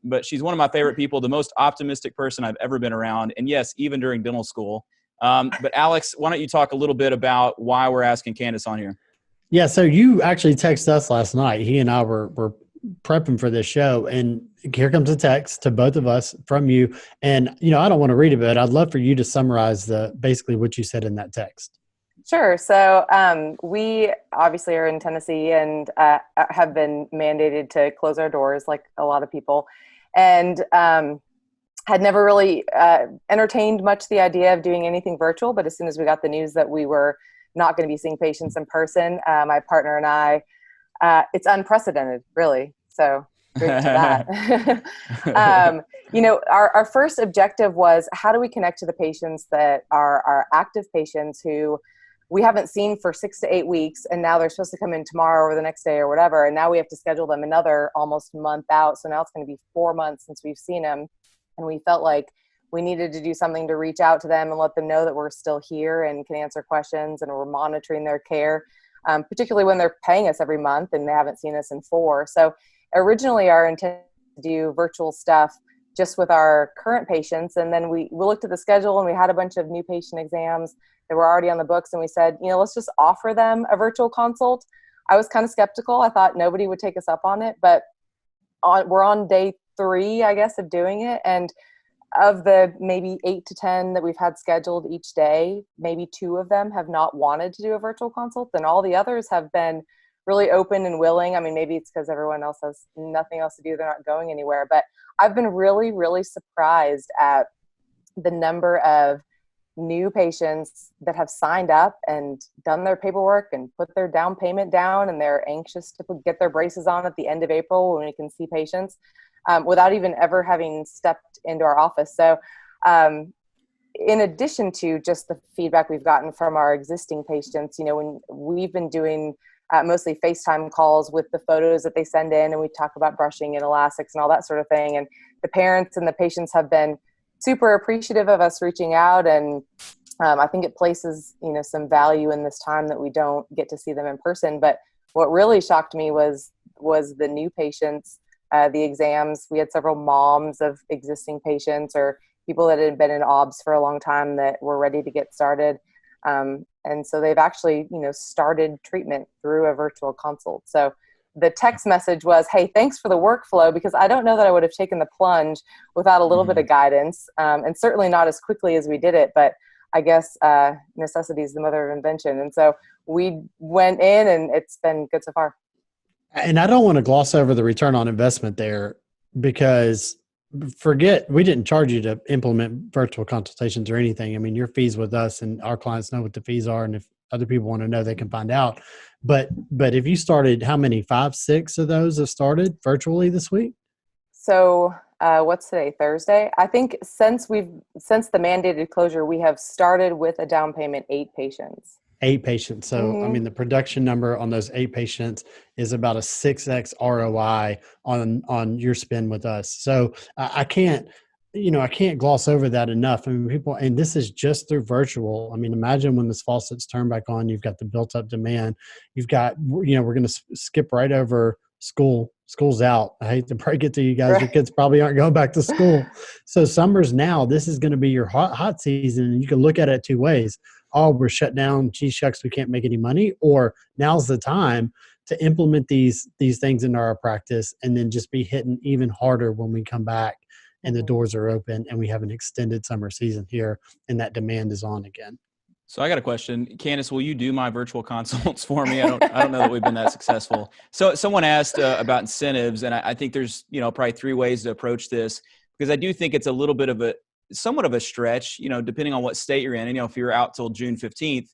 But she's one of my favorite people, the most optimistic person I've ever been around. And yes, even during dental school. But Alex, why don't you talk a little bit about why we're asking Candace on here? Yeah, so you actually texted us last night. He and I were prepping for this show, and here comes a text to both of us from you. And, I don't want to read it, but I'd love for you to summarize basically what you said in that text. Sure. So we obviously are in Tennessee and have been mandated to close our doors like a lot of people. And had never really entertained much the idea of doing anything virtual, but as soon as we got the news that we were not going to be seeing patients in person, my partner and I, it's unprecedented, really. So great to that. Our first objective was, how do we connect to the patients that are our active patients who we haven't seen for 6 to 8 weeks, and now they're supposed to come in tomorrow or the next day or whatever, and now we have to schedule them another almost month out. So now it's going to be 4 months since we've seen them. And we felt like we needed to do something to reach out to them and let them know that we're still here and can answer questions and we're monitoring their care, particularly when they're paying us every month and they haven't seen us in 4. So originally our intent was to do virtual stuff just with our current patients. And then we looked at the schedule and we had a bunch of new patient exams that were already on the books. And we said, let's just offer them a virtual consult. I was kind of skeptical. I thought nobody would take us up on it, but we're on day 3, I guess, of doing it. And of the maybe 8 to 10 that we've had scheduled each day, maybe 2 of them have not wanted to do a virtual consult, and all the others have been really open and willing. I mean, maybe it's because everyone else has nothing else to do. They're not going anywhere. But I've been really, really surprised at the number of new patients that have signed up and done their paperwork and put their down payment down, and they're anxious to get their braces on at the end of April when we can see patients. Without even ever having stepped into our office. So in addition to just the feedback we've gotten from our existing patients, when we've been doing mostly FaceTime calls with the photos that they send in, and we talk about brushing and elastics and all that sort of thing. And the parents and the patients have been super appreciative of us reaching out. And I think it places, some value in this time that we don't get to see them in person. But what really shocked me was the new patients. The exams. We had several moms of existing patients or people that had been in OBS for a long time that were ready to get started. And so they've actually, started treatment through a virtual consult. So the text message was, hey, thanks for the workflow, because I don't know that I would have taken the plunge without a little bit of guidance, and certainly not as quickly as we did it. But I guess necessity is the mother of invention. And so we went in, and it's been good so far. And I don't want to gloss over the return on investment there, because we didn't charge you to implement virtual consultations or anything. I mean, your fees with us, and our clients know what the fees are. And if other people want to know, they can find out. But if you started, how many, 5, 6 of those have started virtually this week? So what's today? Thursday. I think since the mandated closure, we have started with a down payment, 8 patients. 8 patients. So, I mean, the production number on those 8 patients is about a 6x ROI on your spend with us. So I can't gloss over that enough. I mean, and this is just through virtual. I mean, imagine when this faucet's turned back on, you've got the built up demand. You've got, we're going to skip right over school. School's out. I hate to break it to you guys. Right. Your kids probably aren't going back to school. So summer's now. This is going to be your hot season. And you can look at it 2 ways. Oh, we're shut down. Gee shucks, we can't make any money. Or now's the time to implement these things into our practice, and then just be hitting even harder when we come back and the doors are open and we have an extended summer season here and that demand is on again. So I got a question. Candace, will you do my virtual consults for me? I don't know that we've been that successful. So someone asked about incentives, and I think there's, probably 3 ways to approach this, because I do think it's a little bit of somewhat of a stretch, depending on what state you're in. If you're out till June 15th,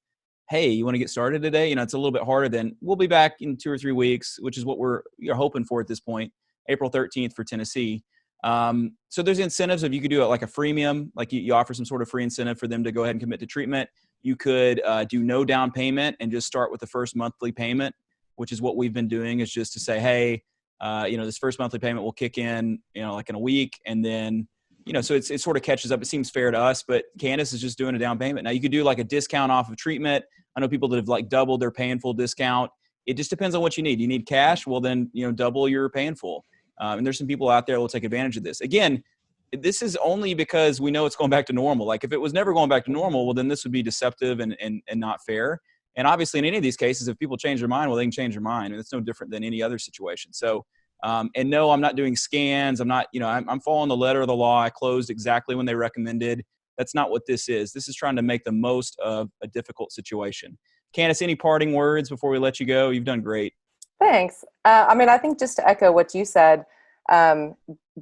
hey, you want to get started today? It's a little bit harder than we'll be back in 2 or 3 weeks, which is what we're hoping for at this point, April 13th for Tennessee. So there's incentives. If you could do it like a freemium, like you offer some sort of free incentive for them to go ahead and commit to treatment. You could do no down payment and just start with the first monthly payment, which is what we've been doing, is just to say, hey, this first monthly payment will kick in, like in a week. And then, so it sort of catches up. It seems fair to us, but Candace is just doing a down payment. Now you could do like a discount off of treatment. I know people that have like doubled their pay in full discount. It just depends on what you need. You need cash? Well, then, double your pay in full. And there's some people out there that will take advantage of this. Again, this is only because we know it's going back to normal. Like if it was never going back to normal, well, then this would be deceptive and not fair. And obviously in any of these cases, if people change their mind, well, they can change their mind. And it's no different than any other situation. So, and no, I'm not doing scans. I'm not, I'm following the letter of the law. I closed exactly when they recommended. That's not what this is. This is trying to make the most of a difficult situation. Candace, any parting words before we let you go? You've done great. Thanks. I think just to echo what you said,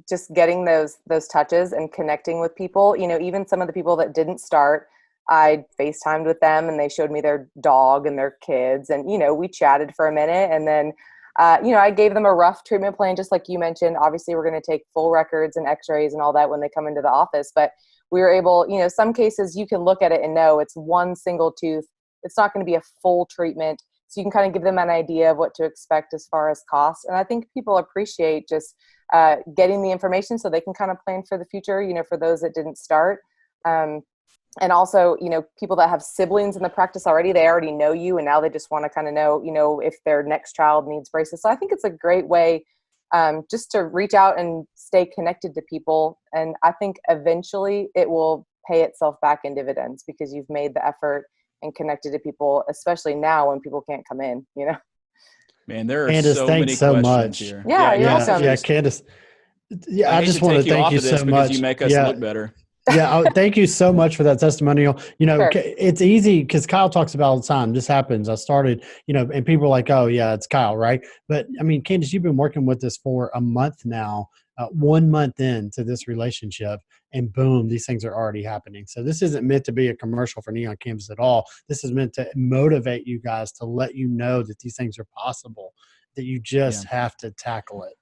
just getting those touches and connecting with people, even some of the people that didn't start, I FaceTimed with them and they showed me their dog and their kids. And, we chatted for a minute, and then, I gave them a rough treatment plan, just like you mentioned. Obviously, we're going to take full records and x-rays and all that when they come into the office. But we were able, some cases you can look at it and know it's one single tooth. It's not going to be a full treatment. So you can kind of give them an idea of what to expect as far as costs. And I think people appreciate just getting the information so they can kind of plan for the future, for those that didn't start. And also, people that have siblings in the practice already, they already know you, and now they just want to kind of know, if their next child needs braces. So I think it's a great way just to reach out and stay connected to people. And I think eventually it will pay itself back in dividends, because you've made the effort and connected to people, especially now when people can't come in, Man, there are Candace, so thanks many so questions much. here. Yeah, you're welcome. Yeah, Candace. Yeah, I just want to thank you so much. You make us look better. Yeah, thank you so much for that testimonial. Sure. It's easy because Kyle talks about all the time. This happens. I started, and people are like, oh, yeah, it's Kyle, right? But, Candace, you've been working with us for a month now, 1 month into this relationship, and boom, these things are already happening. So this isn't meant to be a commercial for Neon Canvas at all. This is meant to motivate you guys, to let you know that these things are possible, that you just have to tackle it.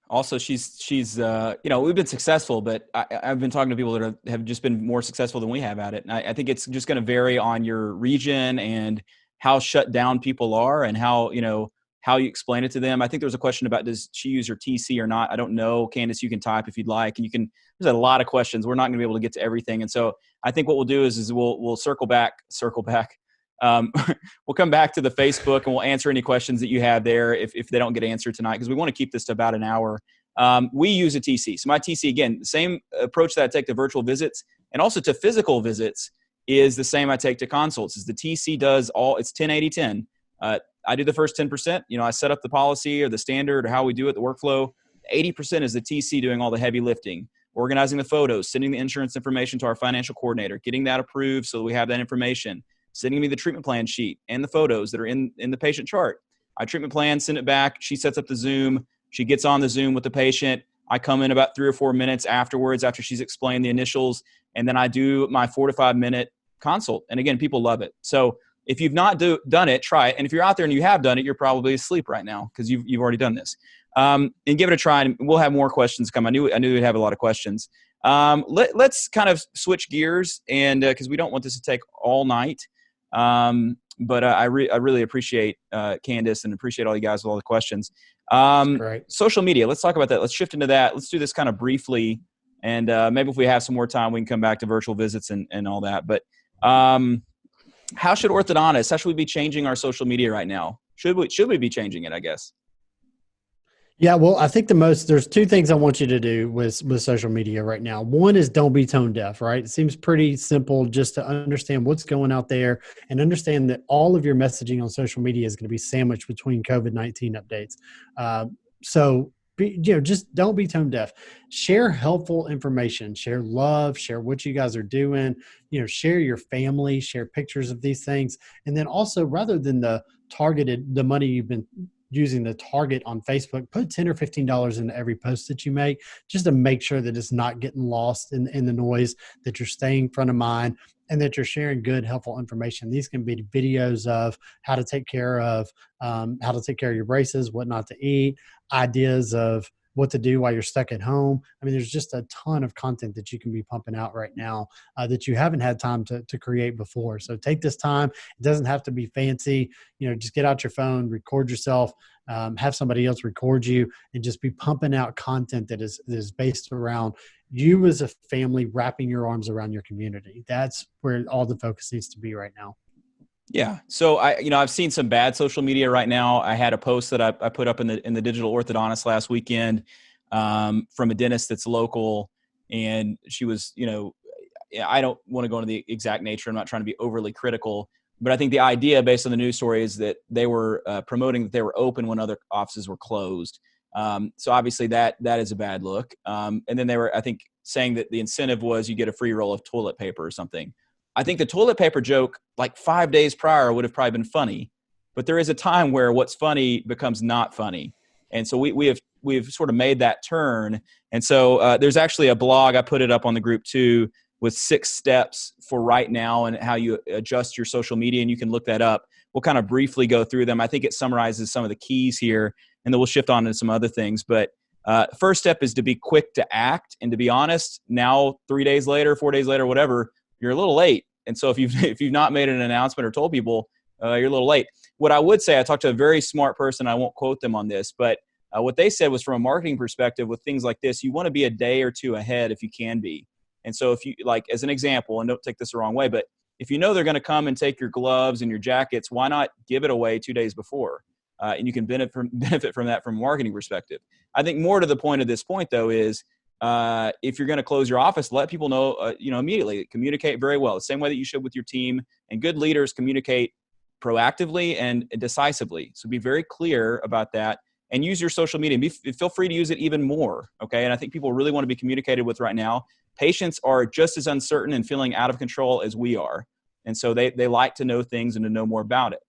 Also, she's we've been successful, but I've been talking to people that have just been more successful than we have at it. And I think it's just going to vary on your region and how shut down people are, and how you explain it to them. I think there was a question about, does she use her TC or not? I don't know. Candace, you can type if you'd like, and there's a lot of questions. We're not going to be able to get to everything. And so I think what we'll do is we'll circle back. We'll come back to the Facebook and we'll answer any questions that you have there if they don't get answered tonight, because we want to keep this to about an hour. We use a TC. So my TC, again, the same approach that I take to virtual visits and also to physical visits, is the same I take to consults. Is the TC does all, it's 10-80-10. I do the first 10%. I set up the policy or the standard or how we do it, the workflow. 80% is the TC doing all the heavy lifting, organizing the photos, sending the insurance information to our financial coordinator, getting that approved so that we have that information, sending me the treatment plan sheet and the photos that are in the patient chart. I treatment plan, send it back. She sets up the Zoom. She gets on the Zoom with the patient. I come in about 3 or 4 minutes afterwards after she's explained the initials, and then I do my 4 to 5 minute consult. And again, people love it. So if you've not done it, try it. And if you're out there and you have done it, you're probably asleep right now because you've already done this. And give it a try, and we'll have more questions come. I knew we'd have a lot of questions. Let's kind of switch gears, and because we don't want this to take all night. But I really appreciate Candace and appreciate all you guys with all the questions. Great. Social media. Let's talk about that. Let's shift into that. Let's do this kind of briefly, and maybe if we have some more time, we can come back to virtual visits and all that. But how should orthodontists? How should we be changing our social media right now? Should we be changing it? I guess. Yeah, well, I think there's 2 things I want you to do with social media right now. One is don't be tone deaf, right? It seems pretty simple just to understand what's going out there and understand that all of your messaging on social media is going to be sandwiched between COVID-19 updates. Just don't be tone deaf. Share helpful information, share love, share what you guys are doing, share your family, share pictures of these things. And then also, rather than the money you've been using the target on Facebook, put $10 or $15 into every post that you make, just to make sure that it's not getting lost in the noise, that you're staying front of mind, and that you're sharing good, helpful information. These can be videos of how to take care of your braces, what not to eat, ideas of what to do while you're stuck at home. I mean, there's just a ton of content that you can be pumping out right now that you haven't had time to create before. So take this time. It doesn't have to be fancy. Just get out your phone, record yourself, have somebody else record you, and just be pumping out content that is based around you as a family, wrapping your arms around your community. That's where all the focus needs to be right now. Yeah. So I've seen some bad social media right now. I had a post that I put up in the Digital Orthodontist last weekend from a dentist that's local, and she was, I don't want to go into the exact nature. I'm not trying to be overly critical, but I think the idea based on the news story is that they were promoting that they were open when other offices were closed. So obviously that is a bad look. And then they were, I think, saying that the incentive was you get a free roll of toilet paper or something. I think the toilet paper joke, like 5 days prior, would have probably been funny, but there is a time where what's funny becomes not funny. And so we've sort of made that turn. And so there's actually a blog, I put it up on the group too, with 6 steps for right now and how you adjust your social media. And you can look that up. We'll kind of briefly go through them. I think it summarizes some of the keys here, and then we'll shift on to some other things. But first step is to be quick to act. And to be honest, now 3 days later, 4 days later, whatever, you're a little late. And so if you've not made an announcement or told people, you're a little late. What I would say, I talked to a very smart person. I won't quote them on this, but what they said was, from a marketing perspective with things like this, you want to be a day or 2 ahead if you can be. And so if you, like, as an example, and don't take this the wrong way, but if you know they're going to come and take your gloves and your jackets, why not give it away 2 days before? And you can benefit from that from a marketing perspective. I think more to the point of this point, though, is if you're going to close your office, let people know, immediately. Communicate very well, the same way that you should with your team. And good leaders communicate proactively and decisively. So be very clear about that, and use your social media. Feel free to use it even more. Okay. And I think people really want to be communicated with right now. Patients are just as uncertain and feeling out of control as we are. And so they like to know things and to know more about it.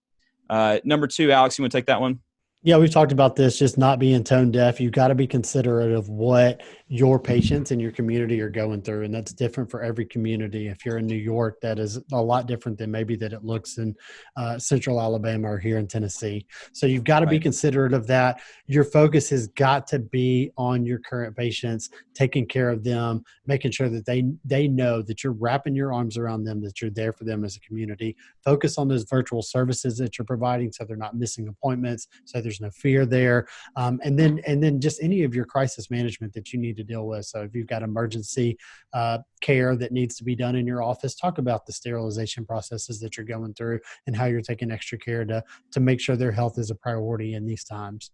Number 2, Alex, you want to take that one? Yeah, we've talked about this, just not being tone deaf. You've got to be considerate of what your patients and your community are going through. And that's different for every community. If you're in New York, that is a lot different than maybe that it looks in Central Alabama or here in Tennessee. So you've got to be considerate of that. Your focus has got to be on your current patients, taking care of them, making sure that they know that you're wrapping your arms around them, that you're there for them as a community. Focus on those virtual services that you're providing so they're not missing appointments, so there's no fear there. And then just any of your crisis management that you need to deal with. So if you've got emergency care that needs to be done in your office, talk about the sterilization processes that you're going through and how you're taking extra care to make sure their health is a priority in these times.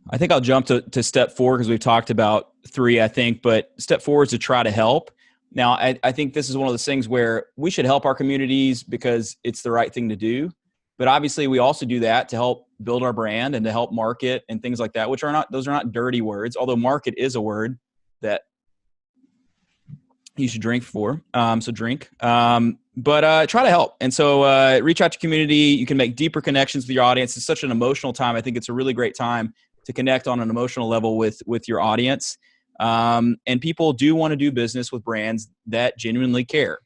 I think I'll jump to step 4 because we've talked about 3, I think, but step 4 is to try to help. Now, I think this is one of those things where we should help our communities because it's the right thing to do. But obviously, we also do that to help build our brand and to help market and things like that, those are not dirty words, although market is a word that you should drink for. So drink. But try to help. And so reach out to community. You can make deeper connections with your audience. It's such an emotional time. I think it's a really great time to connect on an emotional level with your audience. And people do want to do business with brands that genuinely care.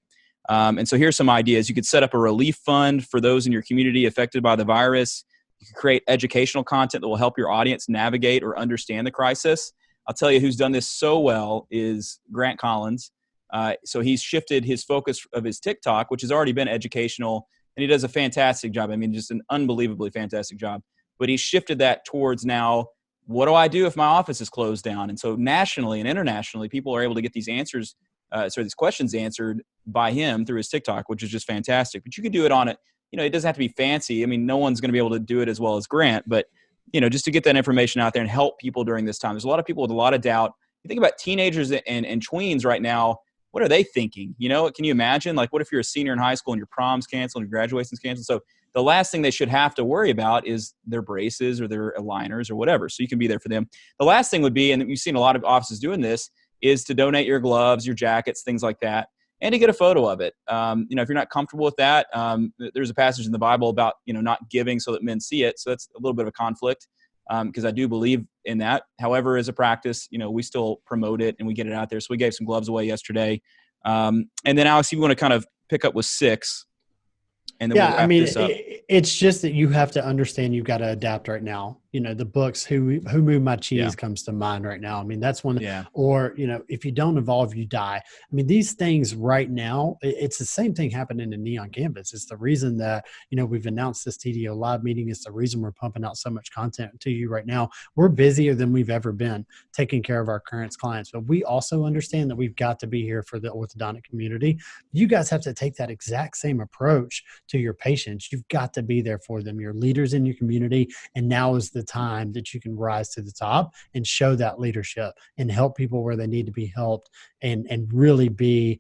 And so here's some ideas. You could set up a relief fund for those in your community affected by the virus. You can create educational content that will help your audience navigate or understand the crisis. I'll tell you who's done this so well is Grant Collins. So he's shifted his focus of his TikTok, which has already been educational, and he does a fantastic job. I mean, just an unbelievably fantastic job. But he shifted that towards now, what do I do if my office is closed down? And so nationally and internationally, people are able to get these these questions answered by him through his TikTok, which is just fantastic. But you can do it on it. It doesn't have to be fancy. I mean, no one's going to be able to do it as well as Grant, but just to get that information out there and help people during this time. There's a lot of people with a lot of doubt. You think about teenagers and tweens right now. What are they thinking? Can you imagine? Like, what if you're a senior in high school and your prom's canceled and your graduation's canceled? So the last thing they should have to worry about is their braces or their aligners or whatever. So you can be there for them. The last thing would be, and we've seen a lot of offices doing this, is to donate your gloves, your jackets, things like that, and to get a photo of it. If you're not comfortable with that, there's a passage in the Bible about, not giving so that men see it. So that's a little bit of a conflict because I do believe in that. However, as a practice, we still promote it and we get it out there. So we gave some gloves away yesterday. And then Alex, you want to kind of pick up with 6. And then we'll wrap this up. It's just that you have to understand you've got to adapt right now. The books, Who Moved My Cheese comes to mind right now. I mean, that's one, or, if you don't evolve, you die. I mean, these things right now, it's the same thing happening in Neon Campus. It's the reason that, we've announced this TDO live meeting. It's the reason we're pumping out so much content to you right now. We're busier than we've ever been taking care of our current clients, but we also understand that we've got to be here for the orthodontic community. You guys have to take that exact same approach to your patients. You've got to be there for them. You're leaders in your community, and now is the time that you can rise to the top and show that leadership and help people where they need to be helped and really be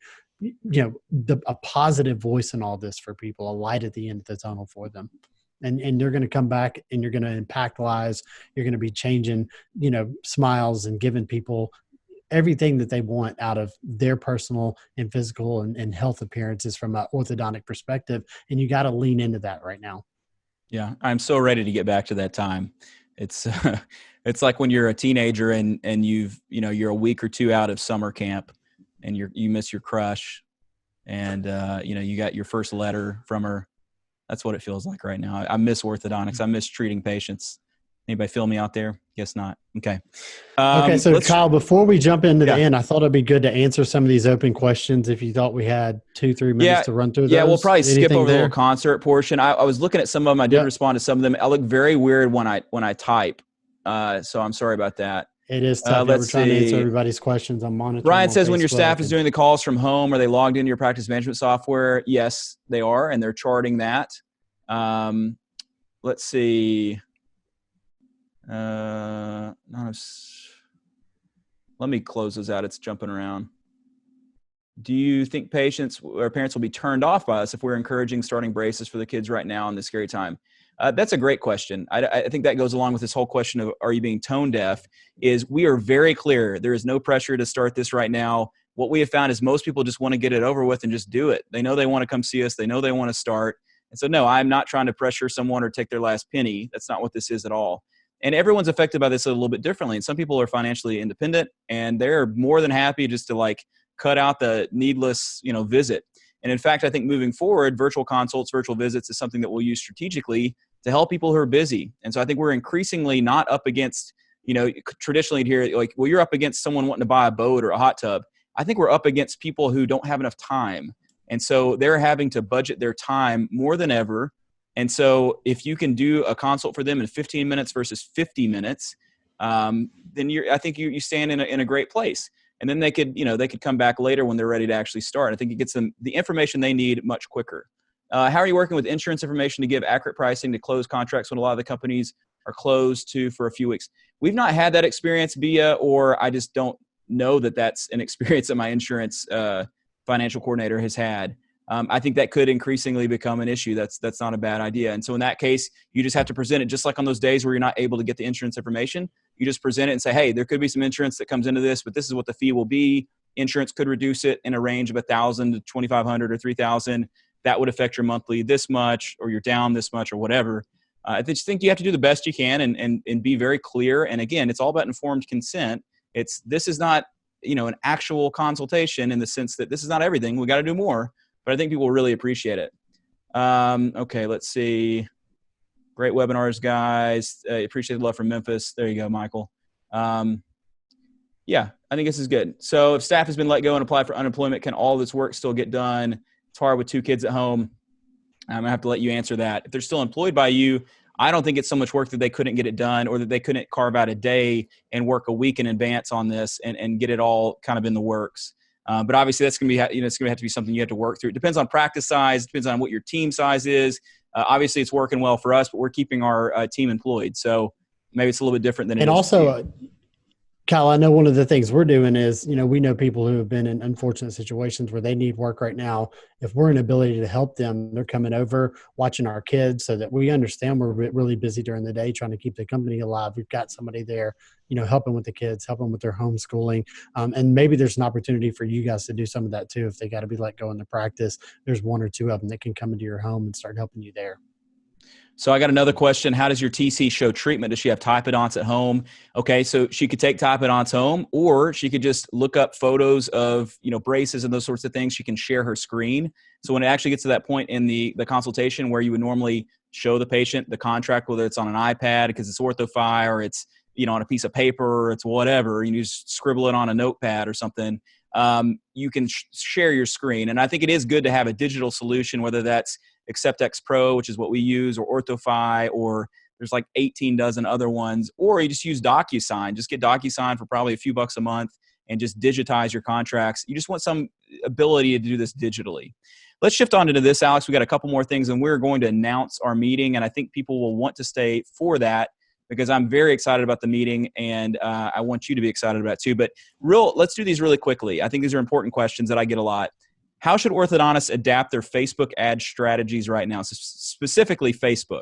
a positive voice in all this for people, a light at the end of the tunnel for them. And they're going to come back and you're going to impact lives. You're going to be changing, smiles and giving people everything that they want out of their personal and physical and health appearances from an orthodontic perspective. And you got to lean into that right now. Yeah, I'm so ready to get back to that time. It's it's like when you're a teenager and you're a week or 2 out of summer camp and you miss your crush and you got your first letter from her. That's what it feels like right now. I miss orthodontics. I miss treating patients. Anybody feel me out there? Guess not. Okay. So Kyle, before we jump into the end, I thought it'd be good to answer some of these open questions. If you thought we had 2-3 minutes to run through those. Yeah, we'll probably skip over the little concert portion. I was looking at some of them. I did respond to some of them. I look very weird when I type. So I'm sorry about that. It is tough. We're trying to answer everybody's questions. I'm monitoring. Brian says, when your staff is doing the calls from home, are they logged into your practice management software? Yes, they are, and they're charting that. Let's see. Let me close those out. It's jumping around. Do you think patients or parents will be turned off by us if we're encouraging starting braces for the kids right now in this scary time? That's a great question. I think that goes along with this whole question of, are you being tone deaf? Is we are very clear. There is no pressure to start this right now. What we have found is most people just want to get it over with and just do it. They know they want to come see us. They know they want to start. And so, no, I'm not trying to pressure someone or take their last penny. That's not what this is at all. And everyone's affected by this a little bit differently. And some people are financially independent and they're more than happy just to cut out the needless, visit. And in fact, I think moving forward, virtual consults, virtual visits is something that we'll use strategically to help people who are busy. And so I think we're increasingly not up against, traditionally here, you're up against someone wanting to buy a boat or a hot tub. I think we're up against people who don't have enough time. And so they're having to budget their time more than ever. And so if you can do a consult for them in 15 minutes versus 50 minutes, then I think you stand in a great place. And then they could come back later when they're ready to actually start. I think it gets them the information they need much quicker. How are you working with insurance information to give accurate pricing to close contracts when a lot of the companies are closed for a few weeks? We've not had that experience, Bia, or I just don't know that that's an experience that my insurance financial coordinator has had. I think that could increasingly become an issue. That's not a bad idea. And so in that case, you just have to present it just like on those days where you're not able to get the insurance information. You just present it and say, hey, there could be some insurance that comes into this, but this is what the fee will be. Insurance could reduce it in a range of $1,000 to $2,500 or $3,000. That would affect your monthly this much, or you're down this much, or whatever. I just think you have to do the best you can and be very clear. And again, it's all about informed consent. This is not, an actual consultation in the sense that this is not everything. We got to do more. But I think people will really appreciate it. Okay, let's see. Great webinars, guys. Appreciate the love from Memphis. There you go, Michael. Yeah, I think this is good. So if staff has been let go and apply for unemployment, can all this work still get done? It's hard with 2 kids at home. I'm going to have to let you answer that. If they're still employed by you, I don't think it's so much work that they couldn't get it done, or that they couldn't carve out a day and work a week in advance on this and get it all kind of in the works. But obviously that's going to be, it's going to have to be something you have to work through. It depends on practice size, depends on what your team size is. Obviously it's working well for us, but we're keeping our team employed. So maybe it's a little bit different than it is. And also, Kyle, I know one of the things we're doing is, we know people who have been in unfortunate situations where they need work right now. If we're an ability to help them, they're coming over, watching our kids, so that we understand we're really busy during the day trying to keep the company alive. We've got somebody there, helping with the kids, helping with their homeschooling. And maybe there's an opportunity for you guys to do some of that too. If they got to be let go into practice, there's 1 or 2 of them that can come into your home and start helping you there. So I got another question. How does your TC show treatment? Does she have typodonts at home? Okay, so she could take typodonts home, or she could just look up photos of, braces and those sorts of things. She can share her screen. So when it actually gets to that point in the consultation where you would normally show the patient the contract, whether it's on an iPad because it's OrthoFi, or it's, on a piece of paper, or it's whatever, you just scribble it on a notepad or something. You can share your screen. And I think it is good to have a digital solution, whether that's AcceptX Pro, which is what we use, or OrthoFi, or there's like 18 dozen other ones, or you just use DocuSign. Just get DocuSign for probably a few bucks a month and just digitize your contracts. You just want some ability to do this digitally. Let's shift on into this, Alex. We got a couple more things, and we're going to announce our meeting, and I think people will want to stay for that because I'm very excited about the meeting, and I want you to be excited about it too. But let's do these really quickly. I think these are important questions that I get a lot. How should orthodontists adapt their Facebook ad strategies right now, specifically Facebook?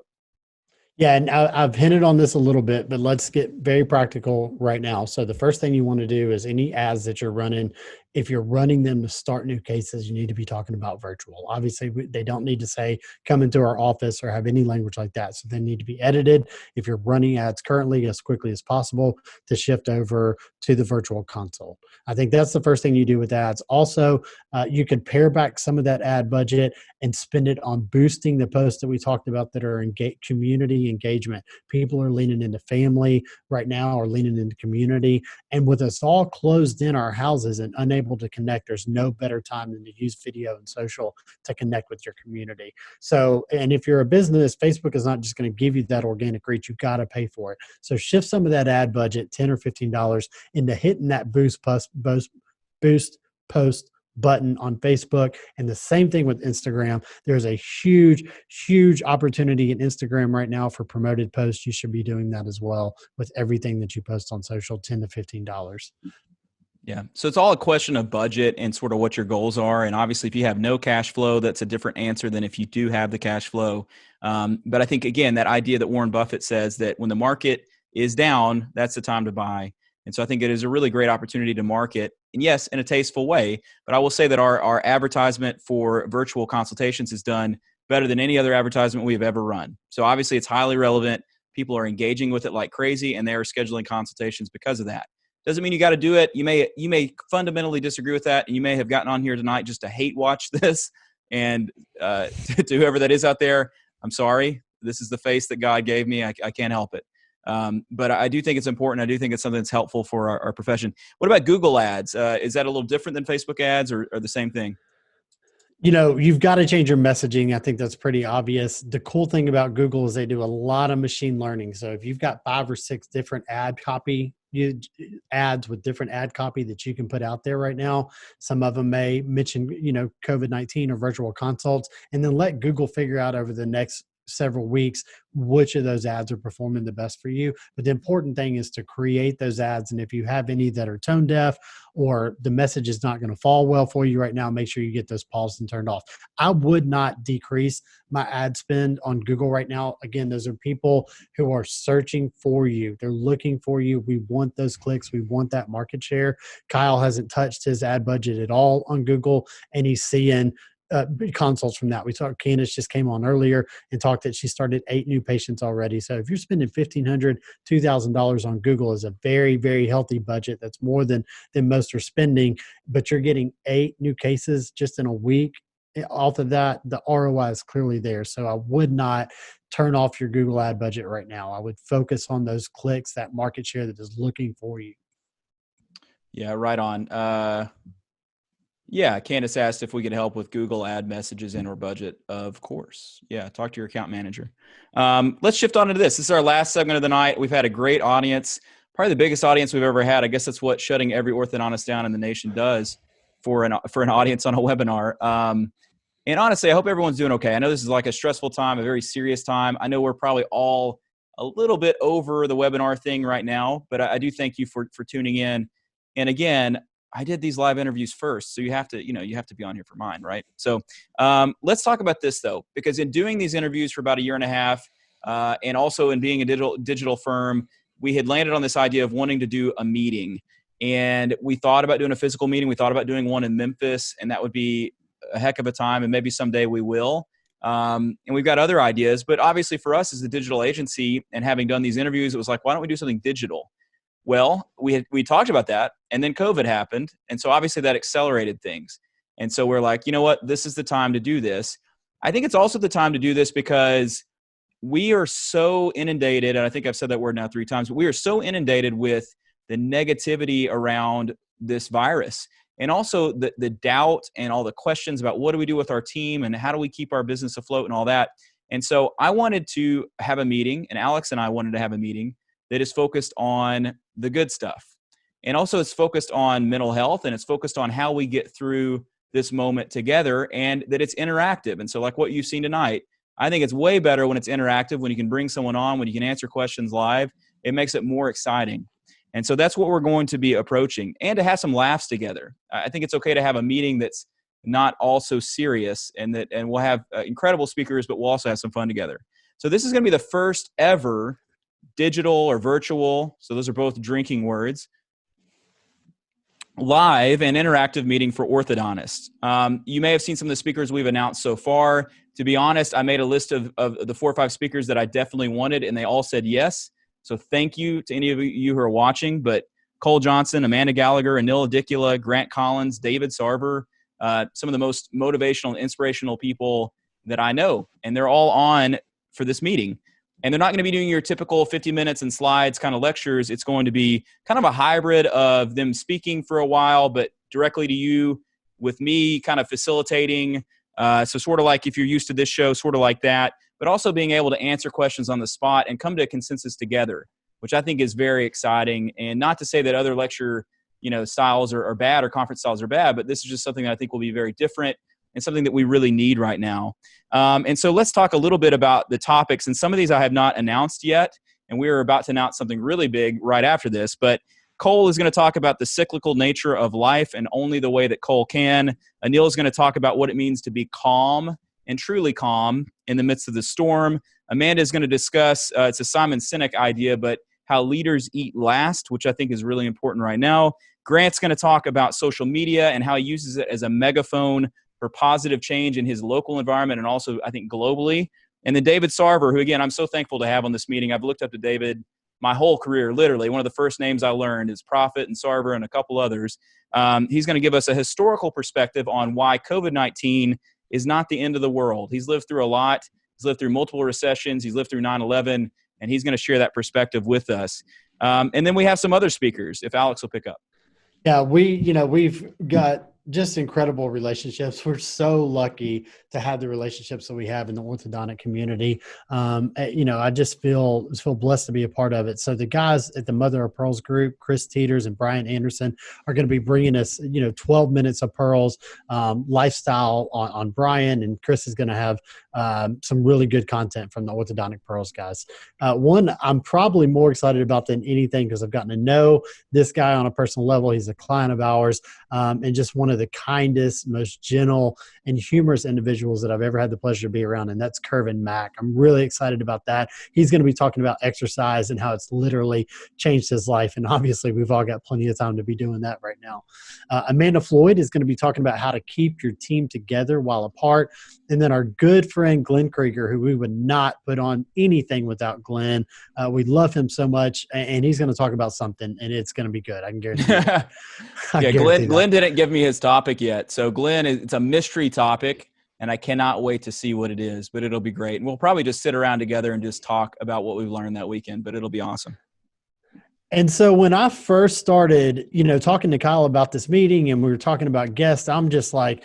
Yeah, and I've hinted on this a little bit, but let's get very practical right now. So the first thing you want to do is any ads that you're running, if you're running them to start new cases, you need to be talking about virtual. Obviously, they don't need to say, come into our office, or have any language like that. So they need to be edited, if you're running ads currently, as quickly as possible to shift over to the virtual consult. I think that's the first thing you do with ads. Also, you could pare back some of that ad budget and spend it on boosting the posts that we talked about that are community engagement. People are leaning into family right now, or leaning into community. And with us all closed in our houses and unable to connect, there's no better time than to use video and social to connect with your community. So, and if you're a business, Facebook is not just going to give you that organic reach. You got to pay for it. So shift some of that ad budget, $10 or $15, into hitting that boost post button on Facebook. And the same thing with Instagram. There's a huge opportunity in Instagram right now for promoted posts. You should be doing that as well with everything that you post on social, $10 to $15. Yeah. So it's all a question of budget and sort of what your goals are. And obviously, if you have no cash flow, that's a different answer than if you do have the cash flow. But I think, again, that idea that Warren Buffett says that when the market is down, that's the time to buy. And so I think it is a really great opportunity to market, and yes, in a tasteful way. But I will say that our advertisement for virtual consultations is done better than any other advertisement we have ever run. So obviously it's highly relevant. People are engaging with it like crazy, and they are scheduling consultations because of that. Doesn't mean you got to do it. You may fundamentally disagree with that, and you may have gotten on here tonight just to hate watch this. And to whoever that is out there, I'm sorry. This is the face that God gave me. I can't help it. But I do think it's important. I do think it's something that's helpful for our profession. What about Google ads? Is that a little different than Facebook ads, or the same thing? You've got to change your messaging. I think that's pretty obvious. The cool thing about Google is they do a lot of machine learning. So if you've got 5 or 6 different ads with different ad copy that you can put out there right now, some of them may mention, COVID-19 or virtual consults, and then let Google figure out over the next several weeks which of those ads are performing the best for you. But the important thing is to create those ads. And if you have any that are tone deaf or the message is not going to fall well for you right now, make sure you get those paused and turned off. I would not decrease my ad spend on Google right now. Again, those are people who are searching for you. They're looking for you. We want those clicks. We want that market share. Kyle hasn't touched his ad budget at all on Google, and he's seeing consults from that. We talked, Candace just came on earlier and talked that she started 8 new patients already. So if you're spending $1,500, $2,000 on Google is a very, very healthy budget. That's more than most are spending, but you're getting 8 new cases just in a week. Off of that, the ROI is clearly there. So I would not turn off your Google ad budget right now. I would focus on those clicks, that market share that is looking for you. Yeah, right on. Yeah, Candace asked if we could help with Google ad messages and or budget. Of course. Yeah, talk to your account manager. Let's shift on into this. This is our last segment of the night. We've had a great audience, probably the biggest audience we've ever had. I guess that's what shutting every orthodontist down in the nation does for an audience on a webinar. And honestly, I hope everyone's doing okay. I know this is like a stressful time, a very serious time. I know we're probably all a little bit over the webinar thing right now, but I do thank you for tuning in. And again, I did these live interviews first, so you have to be on here for mine, right? So let's talk about this though, because in doing these interviews for about a year and a half, and also in being a digital firm, we had landed on this idea of wanting to do a meeting, and we thought about doing a physical meeting. We thought about doing one in Memphis, and that would be a heck of a time, and maybe someday we will. And we've got other ideas, but obviously for us as a digital agency and having done these interviews, it was like, why don't we do something digital? Well, we talked about that, and then COVID happened, and so obviously that accelerated things. And so we're like, you know what? This is the time to do this. I think it's also the time to do this because we are so inundated, and I think I've said that word now 3 times, but we are so inundated with the negativity around this virus, and also the doubt and all the questions about what do we do with our team and how do we keep our business afloat and all that. And so I wanted to have a meeting, and Alex and I wanted to have a meeting that is focused on the good stuff. And also it's focused on mental health, and it's focused on how we get through this moment together, and that it's interactive. And so like what you've seen tonight, I think it's way better when it's interactive, when you can bring someone on, when you can answer questions live. It makes it more exciting. And so that's what we're going to be approaching, and to have some laughs together. I think it's okay to have a meeting that's not all so serious, and we'll have incredible speakers, but we'll also have some fun together. So this is going to be the first ever digital or virtual, so those are both drinking words, live and interactive meeting for orthodontists. You may have seen some of the speakers we've announced so far. To be honest, I made a list of the 4 or 5 speakers that I definitely wanted, and they all said yes. So thank you to any of you who are watching. But Cole Johnson, Amanda Gallagher, Anil Adikula, Grant Collins, David Sarver, some of the most motivational and inspirational people that I know, and they're all on for this meeting. And they're not going to be doing your typical 50 minutes and slides kind of lectures. It's going to be kind of a hybrid of them speaking for a while, but directly to you with me kind of facilitating. So sort of like if you're used to this show, sort of like that, but also being able to answer questions on the spot and come to a consensus together, which I think is very exciting. And not to say that other lecture, styles are bad or conference styles are bad, but this is just something that I think will be very different and something that we really need right now. And so let's talk a little bit about the topics. And some of these I have not announced yet, and we are about to announce something really big right after this. But Cole is going to talk about the cyclical nature of life and only the way that Cole can. Anil is going to talk about what it means to be calm and truly calm in the midst of the storm. Amanda is going to discuss, it's a Simon Sinek idea, but how leaders eat last, which I think is really important right now. Grant's going to talk about social media and how he uses it as a megaphone for positive change in his local environment and also, I think, globally. And then David Sarver, who, again, I'm so thankful to have on this meeting. I've looked up to David my whole career, literally. One of the first names I learned is Prophet and Sarver and a couple others. He's going to give us a historical perspective on why COVID-19 is not the end of the world. He's lived through a lot. He's lived through multiple recessions. He's lived through 9/11, and he's going to share that perspective with us. And then we have some other speakers, if Alex will pick up. Yeah, we've got just incredible relationships. We're so lucky to have the relationships that we have in the orthodontic community. I just feel blessed to be a part of it. So the guys at the Mother of Pearls group, Chris Teeters and Brian Anderson, are going to be bringing us, 12 minutes of pearls, lifestyle on Brian, and Chris is going to have some really good content from the Orthodontic Pearls guys. One I'm probably more excited about than anything because I've gotten to know this guy on a personal level. He's a client of ours, and just one of the kindest, most gentle, and humorous individuals that I've ever had the pleasure to be around, and that's Curvin Mack. I'm really excited about that. He's going to be talking about exercise and how it's literally changed his life, and obviously we've all got plenty of time to be doing that right now. Amanda Floyd is going to be talking about how to keep your team together while apart, and then our good friend Glenn Krieger, who we would not put on anything without Glenn. We love him so much, and he's going to talk about something, and it's going to be good. I can guarantee that. Yeah, Glenn didn't give me his topic yet. So Glenn, it's a mystery topic, and I cannot wait to see what it is, but it'll be great. And we'll probably just sit around together and just talk about what we've learned that weekend, but it'll be awesome. And so when I first started, talking to Kyle about this meeting and we were talking about guests, I'm just like,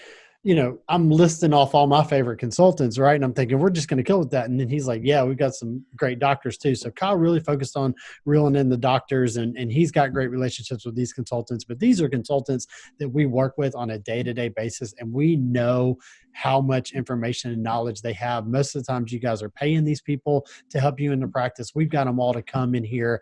I'm listing off all my favorite consultants, right? And I'm thinking, we're just going to kill with that. And then he's like, yeah, we've got some great doctors too. So Kyle really focused on reeling in the doctors, and he's got great relationships with these consultants. But these are consultants that we work with on a day-to-day basis, and we know how much information and knowledge they have. Most of the times you guys are paying these people to help you in the practice. We've got them all to come in here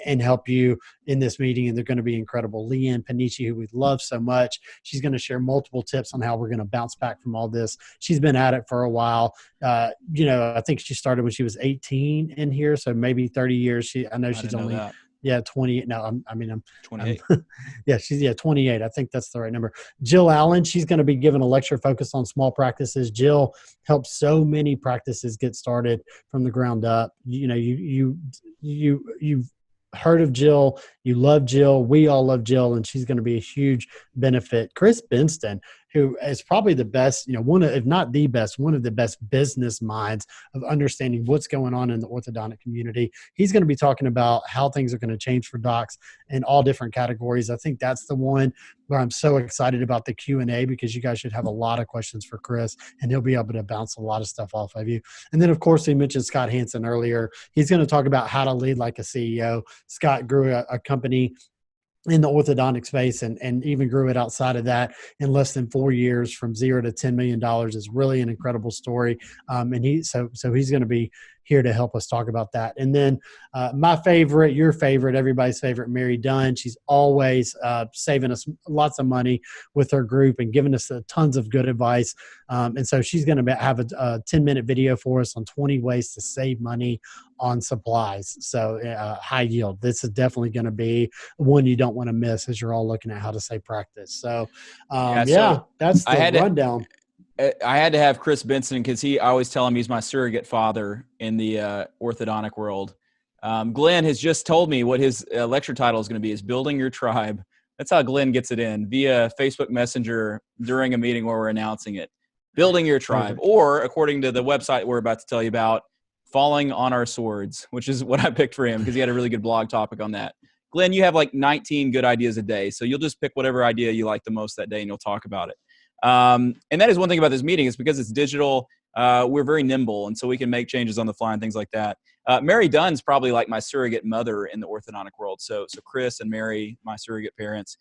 and help you in this meeting, and they're going to be incredible. Leanne Panici, who we love so much, she's going to share multiple tips on how we're going to bounce back from all this. She's been at it for a while. I think she started when she was 18 in here, so maybe 30 years. I know she's only – yeah, 28. No, I'm 28. She's 28. I think that's the right number. Jill Allen, she's going to be giving a lecture focused on small practices. Jill helped so many practices get started from the ground up. You've heard of Jill. You love Jill. We all love Jill, and she's going to be a huge benefit. Chris Benston, who is probably the best, one of, if not the best, one of the best business minds of understanding what's going on in the orthodontic community. He's going to be talking about how things are going to change for docs in all different categories. I think that's the one where I'm so excited about the Q&A, because you guys should have a lot of questions for Chris, and he'll be able to bounce a lot of stuff off of you. And then, of course, we mentioned Scott Hansen earlier. He's going to talk about how to lead like a CEO. Scott grew a company in the orthodontic space and even grew it outside of that in less than 4 years from $0 to $10 million. Is really an incredible story. And he's going to be here to help us talk about that. And then my favorite, your favorite, everybody's favorite, Mary Dunn. She's always saving us lots of money with her group and giving us tons of good advice. And so she's going to have a 10-minute video for us on 20 ways to save money on supplies. So high yield. This is definitely going to be one you don't want to miss as you're all looking at how to save practice. So that's the rundown. I had to have Chris Benson because I always tell him he's my surrogate father in the orthodontic world. Glenn has just told me what his lecture title is going to be, is Building Your Tribe. That's how Glenn gets it in, via Facebook Messenger during a meeting where we're announcing it. Building Your Tribe, or according to the website we're about to tell you about, Falling on Our Swords, which is what I picked for him because he had a really good blog topic on that. Glenn, you have like 19 good ideas a day, so you'll just pick whatever idea you like the most that day and you'll talk about it. And that is one thing about this meeting, is because it's digital, we're very nimble, and so we can make changes on the fly and things like that. Mary Dunn's probably like my surrogate mother in the orthodontic world. So Chris and Mary, my surrogate parents.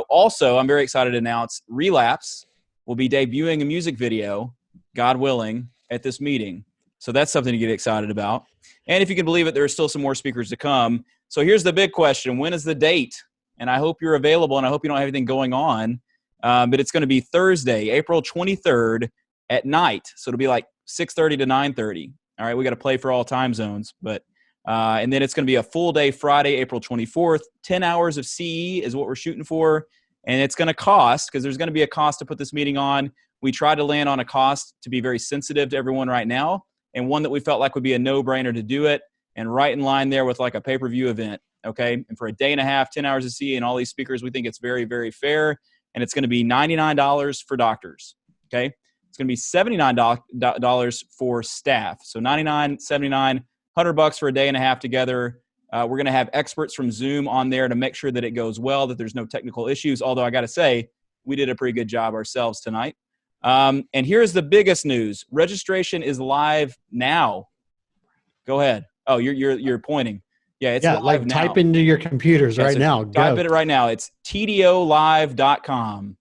Also, I'm very excited to announce Relapse will be debuting a music video, God willing, at this meeting. So that's something to get excited about. And if you can believe it, there are still some more speakers to come. So here's the big question. When is the date? And I hope you're available, and I hope you don't have anything going on. But it's going to be Thursday, April 23rd at night. So it'll be like 6:30 to 9:30. All right, we got to play for all time zones. But and then it's going to be a full day Friday, April 24th. 10 hours of CE is what we're shooting for. And it's going to cost, because there's going to be a cost to put this meeting on. We tried to land on a cost to be very sensitive to everyone right now, and one that we felt like would be a no-brainer to do it, and right in line there with like a pay-per-view event. Okay, and for a day and a half, 10 hours of CE and all these speakers, we think it's very, very fair. And it's going to be $99 for doctors, okay? It's going to be $79 for staff. So $99, $79, $100 for a day and a half together. We're going to have experts from Zoom on there to make sure that it goes well, that there's no technical issues, although I got to say, we did a pretty good job ourselves tonight. And here's the biggest news. Registration is live now. Go ahead. Oh, you're pointing. Yeah, it's live now. Type into your computers right now. Type it right now. It's tdolive.com.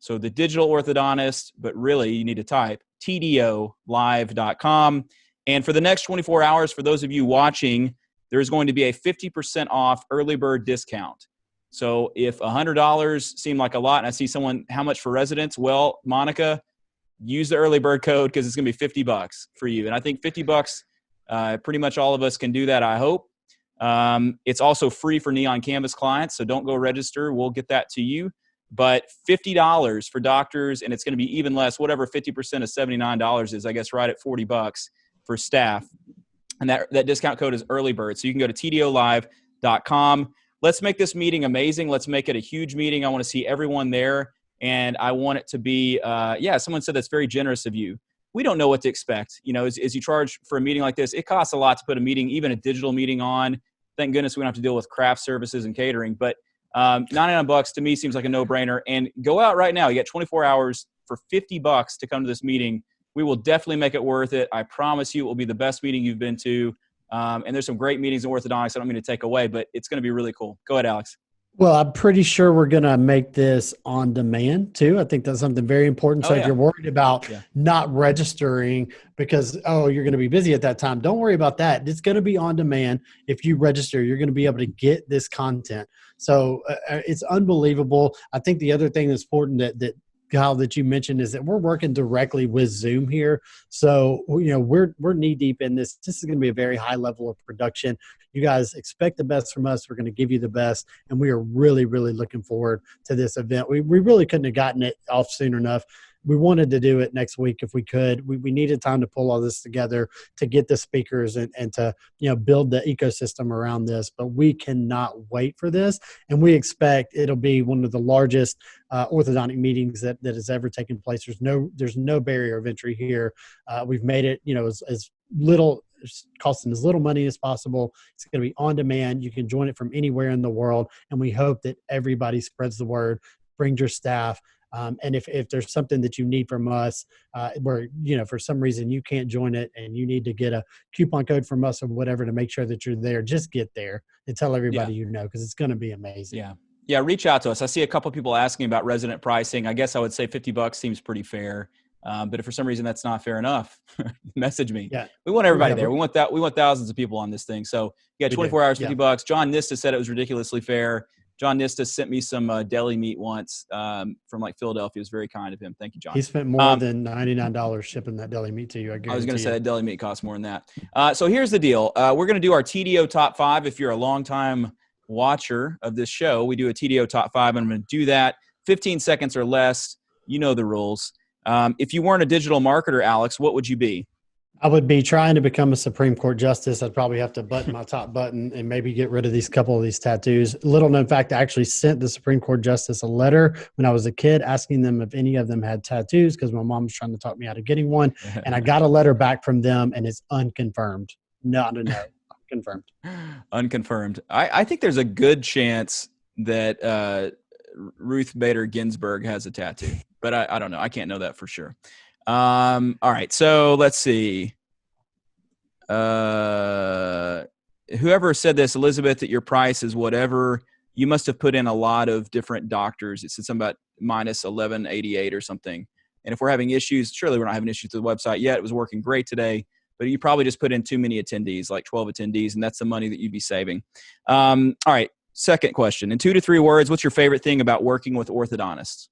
So the digital orthodontist, but really you need to type tdolive.com. And for the next 24 hours, for those of you watching, there's going to be a 50% off early bird discount. So if $100 seemed like a lot, and I see someone, how much for residents? Well, Monica, use the early bird code because it's going to be $50 for you. And I think $50, pretty much all of us can do that, I hope. It's also free for Neon Canvas clients, so don't go register. We'll get that to you. But $50 for doctors, and it's going to be even less, whatever 50% of $79 is, I guess, right at $40 for staff. And that discount code is early bird. So you can go to tdolive.com. Let's make this meeting amazing. Let's make it a huge meeting. I want to see everyone there. And I want it to be, someone said that's very generous of you. We don't know what to expect. You know, as you charge for a meeting like this, it costs a lot to put a meeting, even a digital meeting on. Thank goodness we don't have to deal with craft services and catering. But $99 to me seems like a no-brainer. And go out right now. You get 24 hours for $50 to come to this meeting. We will definitely make it worth it. I promise you it will be the best meeting you've been to. And there's some great meetings in orthodontics I don't mean to take away, but it's going to be really cool. Go ahead, Alex. Well, I'm pretty sure we're going to make this on demand too. I think that's something very important. So if you're worried about not registering because, you're going to be busy at that time, don't worry about that. It's going to be on demand. If you register, you're going to be able to get this content. So it's unbelievable. I think the other thing that's important that Kyle, that you mentioned is that we're working directly with Zoom here. So, we're knee deep in this. This is going to be a very high level of production. You guys expect the best from us. We're going to give you the best. And we are really, really looking forward to this event. We really couldn't have gotten it off soon enough. We wanted to do it next week if we could. We needed time to pull all this together, to get the speakers and to build the ecosystem around this. But we cannot wait for this, and we expect it'll be one of the largest orthodontic meetings that has ever taken place. There's no barrier of entry here. We've made it as little, costing as little money as possible. It's going to be on demand. You can join it from anywhere in the world, and we hope that everybody spreads the word. Bring your staff. And if there's something that you need from us, where, for some reason you can't join it and you need to get a coupon code from us or whatever to make sure that you're there, just get there and tell everybody because it's going to be amazing. Yeah, reach out to us. I see a couple of people asking about resident pricing. I guess I would say $50 seems pretty fair. But if for some reason that's not fair enough, message me. Yeah. We want everybody there. We want thousands of people on this thing. So you got 24 hours, $50. John Nista said it was ridiculously fair. John Nista sent me some deli meat once from Philadelphia. It was very kind of him. Thank you, John. He spent more than $99 shipping that deli meat to you. I was going to say that deli meat costs more than that. So here's the deal. We're going to do our TDO top 5. If you're a longtime watcher of this show, we do a TDO top 5. And I'm going to do that 15 seconds or less. You know the rules. If you weren't a digital marketer, Alex, what would you be? I would be trying to become a Supreme Court justice. I'd probably have to button my top button and maybe get rid of couple of these tattoos. Little known fact, I actually sent the Supreme Court justice a letter when I was a kid asking them if any of them had tattoos because my mom was trying to talk me out of getting one. And I got a letter back from them and it's unconfirmed. No. Confirmed. Unconfirmed. I think there's a good chance that Ruth Bader Ginsburg has a tattoo, but I don't know. I can't know that for sure. All right. So let's see. Whoever said this, Elizabeth, that your price is whatever, you must have put in a lot of different doctors. It said something about minus 1188 or something. And if we're having issues, surely we're not having issues with the website yet. It was working great today, but you probably just put in too many attendees, like 12 attendees, and that's the money that you'd be saving. All right. Second question. In 2 to 3 words, what's your favorite thing about working with orthodontists?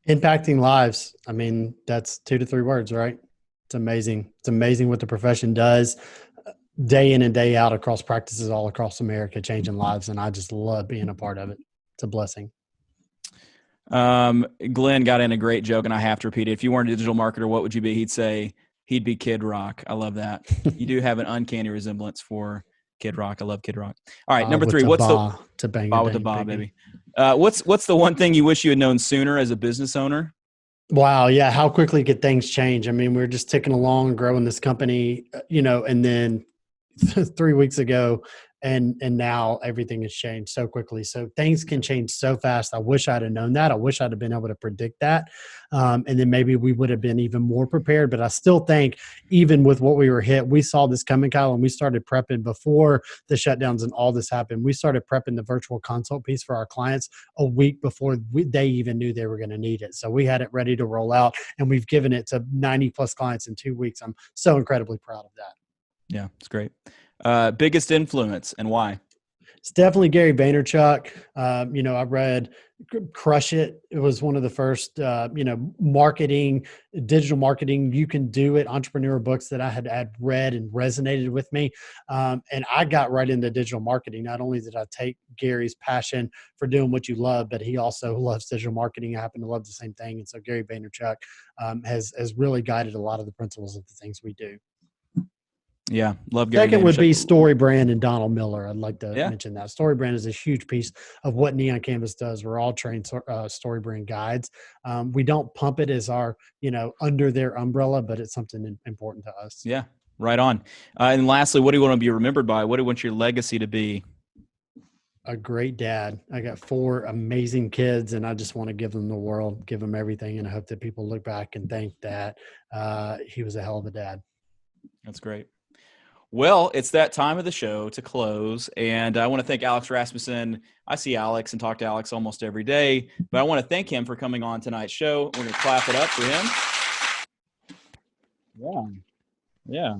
Impacting lives. I mean, that's 2 to 3 words, right? It's amazing. It's amazing what the profession does day in and day out across practices all across America, changing lives. And I just love being a part of it. It's a blessing. Glenn got in a great joke, and I have to repeat it. If you weren't a digital marketer, what would you be? He'd say he'd be Kid Rock. I love that. You do have an uncanny resemblance for Kid Rock. I love Kid Rock. All right, number 3. What's the ba with the ba, baby? What's the one thing you wish you had known sooner as a business owner? Wow, yeah. How quickly could things change? I mean, we're just ticking along, growing this company, and then 3 weeks ago, and now everything has changed so quickly. So things can change so fast. I wish I'd have known that. I wish I'd have been able to predict that. And then maybe we would have been even more prepared. But I still think even with what we were hit, we saw this coming, Kyle, and we started prepping before the shutdowns and all this happened. We started prepping the virtual consult piece for our clients a week before they even knew they were going to need it. So we had it ready to roll out, and we've given it to 90 plus clients in 2 weeks. I'm so incredibly proud of that. Yeah, it's great. Biggest influence and why? It's definitely Gary Vaynerchuk. I read Crush It. It was one of the first, marketing, digital marketing, you can do it, entrepreneur books that I had read and resonated with me. And I got right into digital marketing. Not only did I take Gary's passion for doing what you love, but he also loves digital marketing. I happen to love the same thing. And so Gary Vaynerchuk has really guided a lot of the principles of the things we do. Yeah, love Gary. Second would be StoryBrand and Donald Miller. I'd like to Yeah. mention that. StoryBrand is a huge piece of what Neon Canvas does. We're all trained StoryBrand guides. We don't pump it as our, under their umbrella, but it's something important to us. Yeah, right on. And lastly, what do you want to be remembered by? What do you want your legacy to be? A great dad. I got 4 amazing kids, and I just want to give them the world, give them everything, and I hope that people look back and think that he was a hell of a dad. That's great. Well, it's that time of the show to close, and I want to thank Alex Rasmussen. I see Alex and talk to Alex almost every day, but I want to thank him for coming on tonight's show. We're going to clap it up for him. Yeah.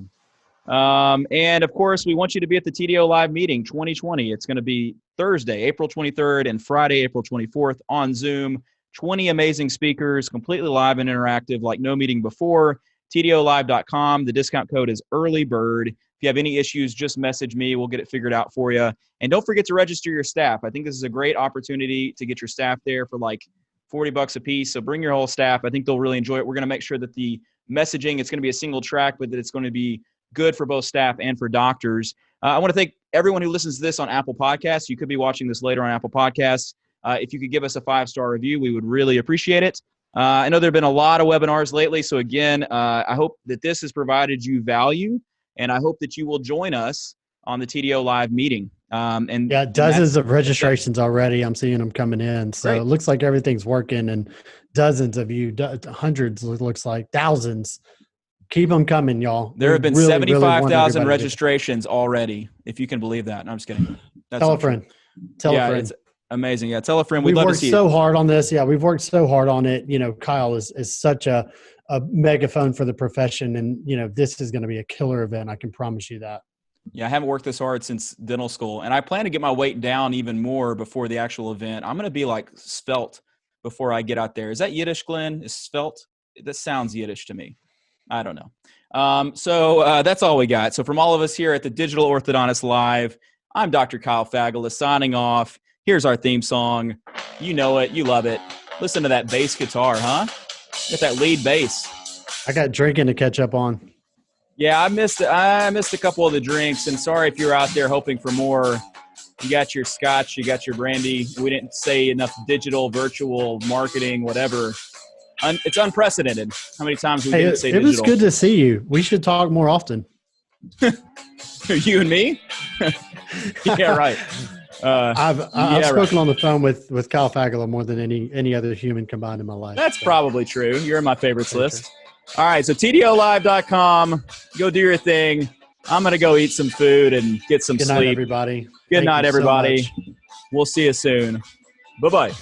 And of course, we want you to be at the TDO Live meeting 2020. It's going to be Thursday, April 23rd, and Friday, April 24th on Zoom. 20 amazing speakers, completely live and interactive like no meeting before. TDOlive.com. The discount code is EARLYBIRD. If you have any issues, just message me. We'll get it figured out for you. And don't forget to register your staff. I think this is a great opportunity to get your staff there for like $40 a piece. So bring your whole staff. I think they'll really enjoy it. We're going to make sure that the messaging, it's going to be a single track, but that it's going to be good for both staff and for doctors. I want to thank everyone who listens to this on Apple Podcasts. You could be watching this later on Apple Podcasts. If you could give us a 5-star review, we would really appreciate it. I know there have been a lot of webinars lately. So again, I hope that this has provided you value, and I hope that you will join us on the TDO Live meeting. Dozens of registrations already. I'm seeing them coming in. So Great. It looks like everything's working, and dozens of you, hundreds, it looks like thousands. Keep them coming, y'all. There have been 75,000 registrations already, if you can believe that. No, I'm just kidding. Tell a friend. Tell a friend. It's amazing. Yeah, tell a friend. We've love worked to see so it. hard on this. Yeah, we've worked so hard on it. Kyle is such a megaphone for the profession, and this is going to be a killer event. I can promise you that. Yeah, I haven't worked this hard since dental school, and I plan to get my weight down even more before the actual event. I'm going to be like svelte before I get out there. Is that Yiddish, Glenn? Is svelte? That sounds Yiddish to me. I don't know. So that's all we got. So from all of us here at the Digital Orthodontist Live, I'm Dr. Kyle Fagala signing off. Here's our theme song. You know it. You love it. Listen to that bass guitar, huh? Get that lead bass. I got drinking to catch up on. Yeah, I missed a couple of the drinks, and sorry if you're out there hoping for more. You got your scotch, you got your brandy. We didn't say enough digital, virtual marketing, whatever. It's unprecedented how many times we didn't say digital. It was good to see you. We should talk more often. You and me? Yeah, right. I've spoken on the phone with Kyle Fagala more than any other human combined in my life. That's probably true. You're in my favorites list. True. All right, so TDOlive.com. Go do your thing. I'm going to go eat some food and get some sleep. Good night, everybody. Good night, everybody. We'll see you soon. Bye-bye.